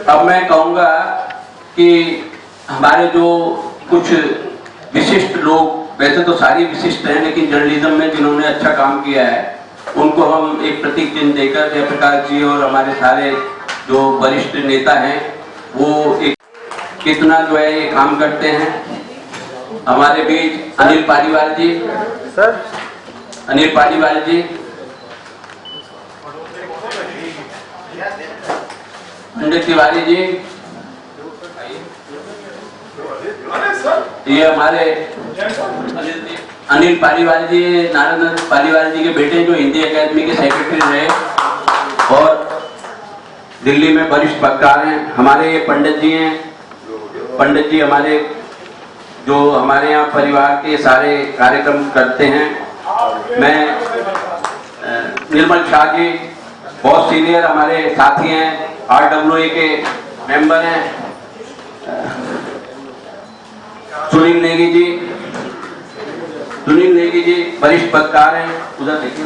अब मैं कहूंगा कि हमारे जो कुछ विशिष्ट लोग, वैसे तो सारी विशिष्ट हैं, लेकिन जर्नलिज्म में जिन्होंने अच्छा काम किया है उनको हम एक प्रतीक चिन्ह देकर, जयप्रकाश जी और हमारे सारे जो वरिष्ठ नेता हैं वो एक कितना जो है ये काम करते हैं। हमारे बीच अनिल पालीवाल जी, सर अनिल पालीवाल जी, पंडित तिवारी जी, ये हमारे अनिल पालीवाल जी, नारायण पालीवाल जी के बेटे जो हिंदी एकेडमी के सेक्रेटरी रहे और दिल्ली में वरिष्ठ वक्ता हैं। हमारे ये पंडित जी हैं, पंडित जी हमारे जो हमारे यहाँ परिवार के सारे कार्यक्रम करते हैं। मैं निर्मल शाह जी बहुत सीनियर हमारे साथी हैं, RWA के मेंबर हैं। सुनील नेगी जी वरिष्ठ पत्रकार हैं, उधर देखिए,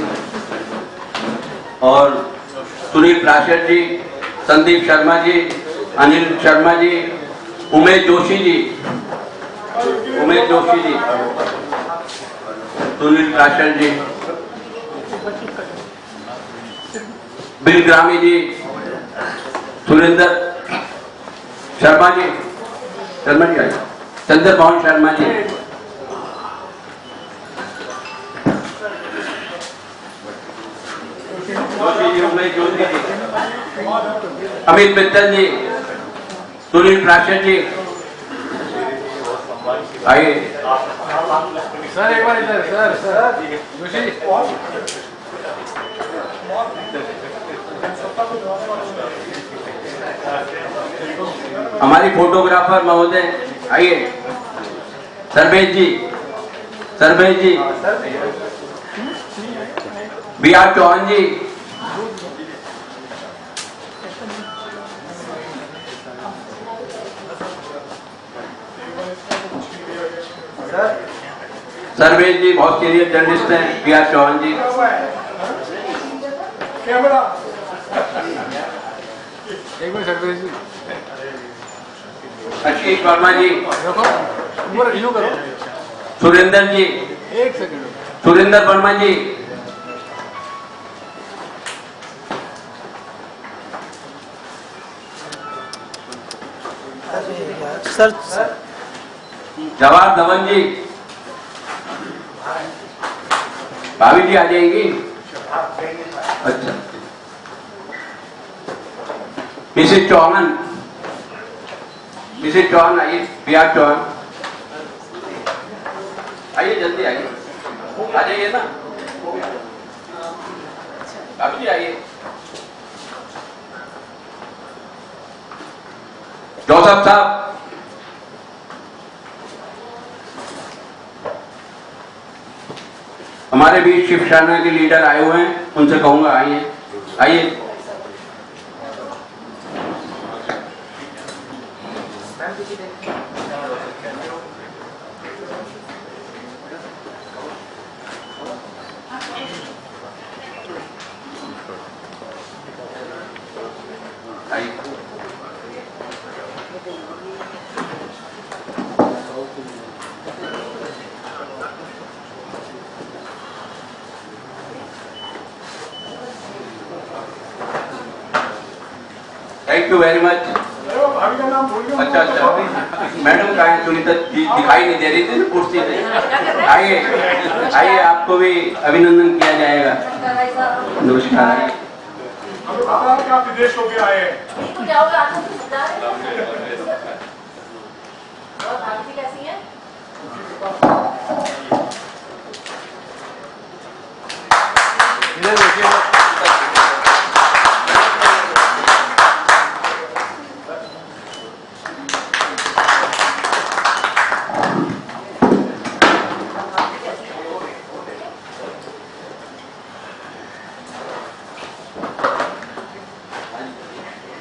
और सुनील प्राशर जी, संदीप शर्मा जी, अनिल शर्मा जी, उमेश जोशी जी, सुनील प्राशर जी, बिल ग्रामी जी, सुरेंद्र शर्मा जी आए, चंद्र मोहन शर्मा जी, उमेश जोशी जी, अमित मित्तल जी, सुनील प्राशर जी, आइए सर एक बार इधर सर जोशी हमारी फोटोग्राफर महोदय आइए, सर्वेश जी, BR चौहान जी, सर्वेश जी बहुत सीनियर जर्नलिस्ट हैं, BR चौहान जी, कैमरा एक मिनट सर्वेश जी आशीष वर्मा जी, देखो रिव्यू करो सुरेंद्र जी, एक सेकंड सुरेंद्र वर्मा जी, सर जवाहर धवन जी, भाभी जी आ जाएंगी। अच्छा, मिसेज चौहान आइए, BR चौहान आइए, जल्दी आइए, आ जाइए ना भाभी जी, आइए। जोसेफ साहब, हमारे बीच शिवसेना के लीडर आए हुए हैं, उनसे कहूंगा आइए। Thank you very much. भाभी का नाम भूल गया। अच्छा, मैडम कहाँ है? सुनीता जी दिखाई नहीं दे रही थी ना कुर्सी पे। आइए, आपको भी अभिनंदन किया जाएगा। नमस्कार। आप विदेश होके आए हैं। कैसी है? इधर देखिए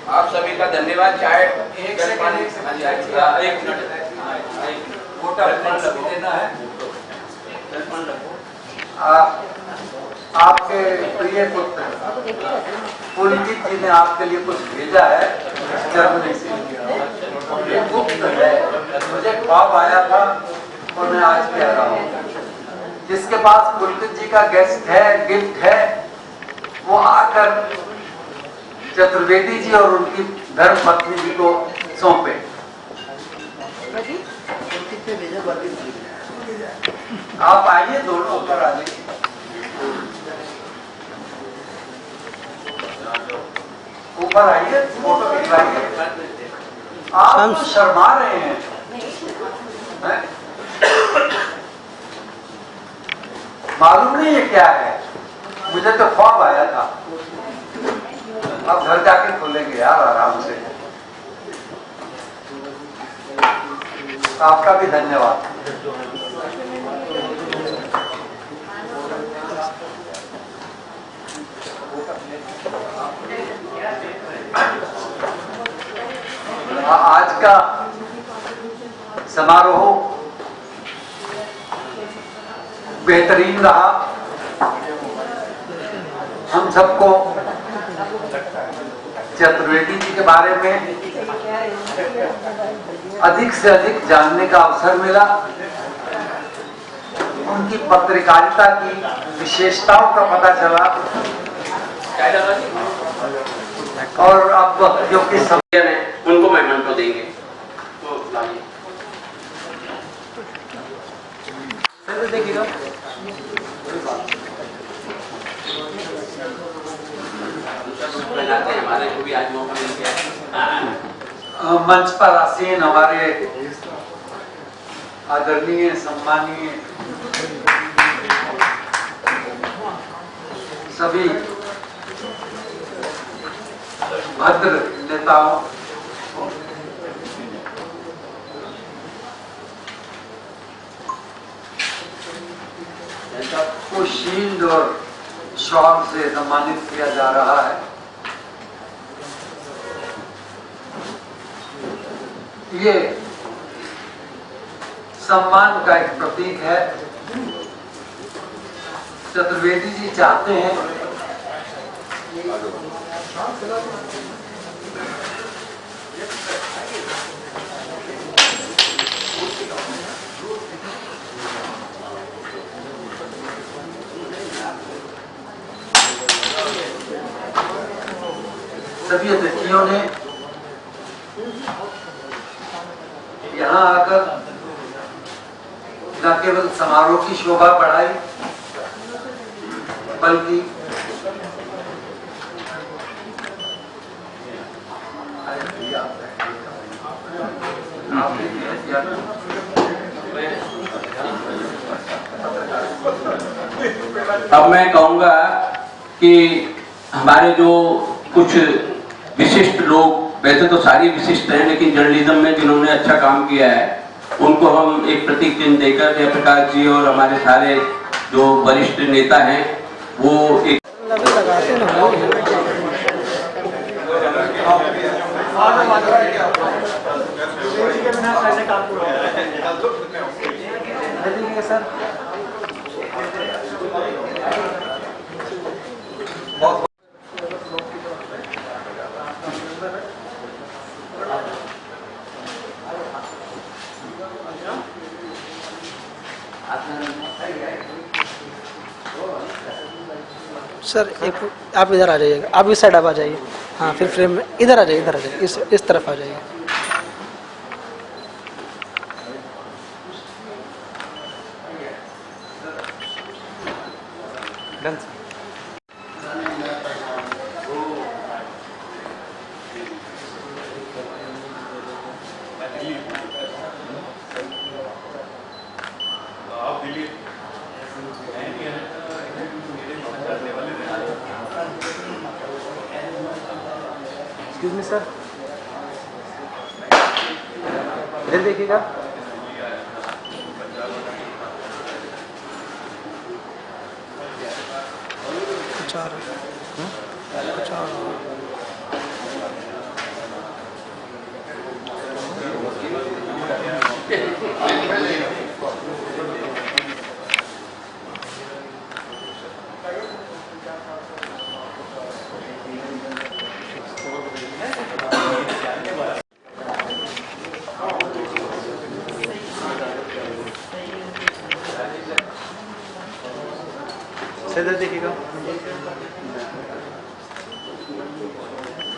आप सभी का धन्यवाद। चाय एक मिनट वोटर देना है। आपके प्रिय पुत्र पुलकित जी ने आपके लिए कुछ भेजा है जर्मनी से। ये गुप्त है, मुझे ख्वाब आया था और मैं आज कह रहा हूँ। जिसके पास पुलकित जी का गेस्ट है, गिफ्ट है, वो आकर चतुर्वेदी जी और उनकी धर्मपत्नी जी को सौंपे। आप आइए, दोनों ऊपर आ जाइए। ऊपर आइए, फोटो खिंचवाइए। आप तो शर्मा रहे हैं, हैं? मालूम नहीं ये क्या है, मुझे तो ख्वाब आया था। अब घर जाके खोलेंगे यार आराम से। आपका भी धन्यवाद। आज का समारोह बेहतरीन रहा। हम सबको चतुर्वेदी जी के बारे में अधिक से अधिक जानने का अवसर मिला। उनकी पत्रकारिता की विशेषताओं का पता चला। और अब जो कि समय है उनको मेहमान देंगे तो देखिएगा। हमारे को भी आज मौका मिल गया। मंच पर आसीन हमारे आदरणीय सम्मानीय सभी भद्र नेताओं, को शील्ड और शॉल से सम्मानित किया जा रहा है। ये सम्मान का एक प्रतीक है। चतुर्वेदी जी चाहते हैं सभी अतिथियों ने यहाँ आकर न केवल समारोह की शोभा बढ़ाई, बल्कि अब मैं कहूंगा कि हमारे जो कुछ विशिष्ट लोग, वैसे तो सारी विशिष्ट हैं, लेकिन जर्नलिज्म में जिन्होंने अच्छा काम किया है उनको हम एक प्रतीक चिन्ह देकर जयप्रकाश जी और हमारे सारे जो वरिष्ठ नेता हैं वो एक सर सर एक आप इधर आ जाइएगा, आप इस साइड आप आ जाइए। हाँ फिर फ्रेम में इधर आ जाइए, इधर आ जाइए, इस तरफ आ जाइए। Done sir. Excuse me sir, इधर देखिएगा।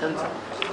Done, sir.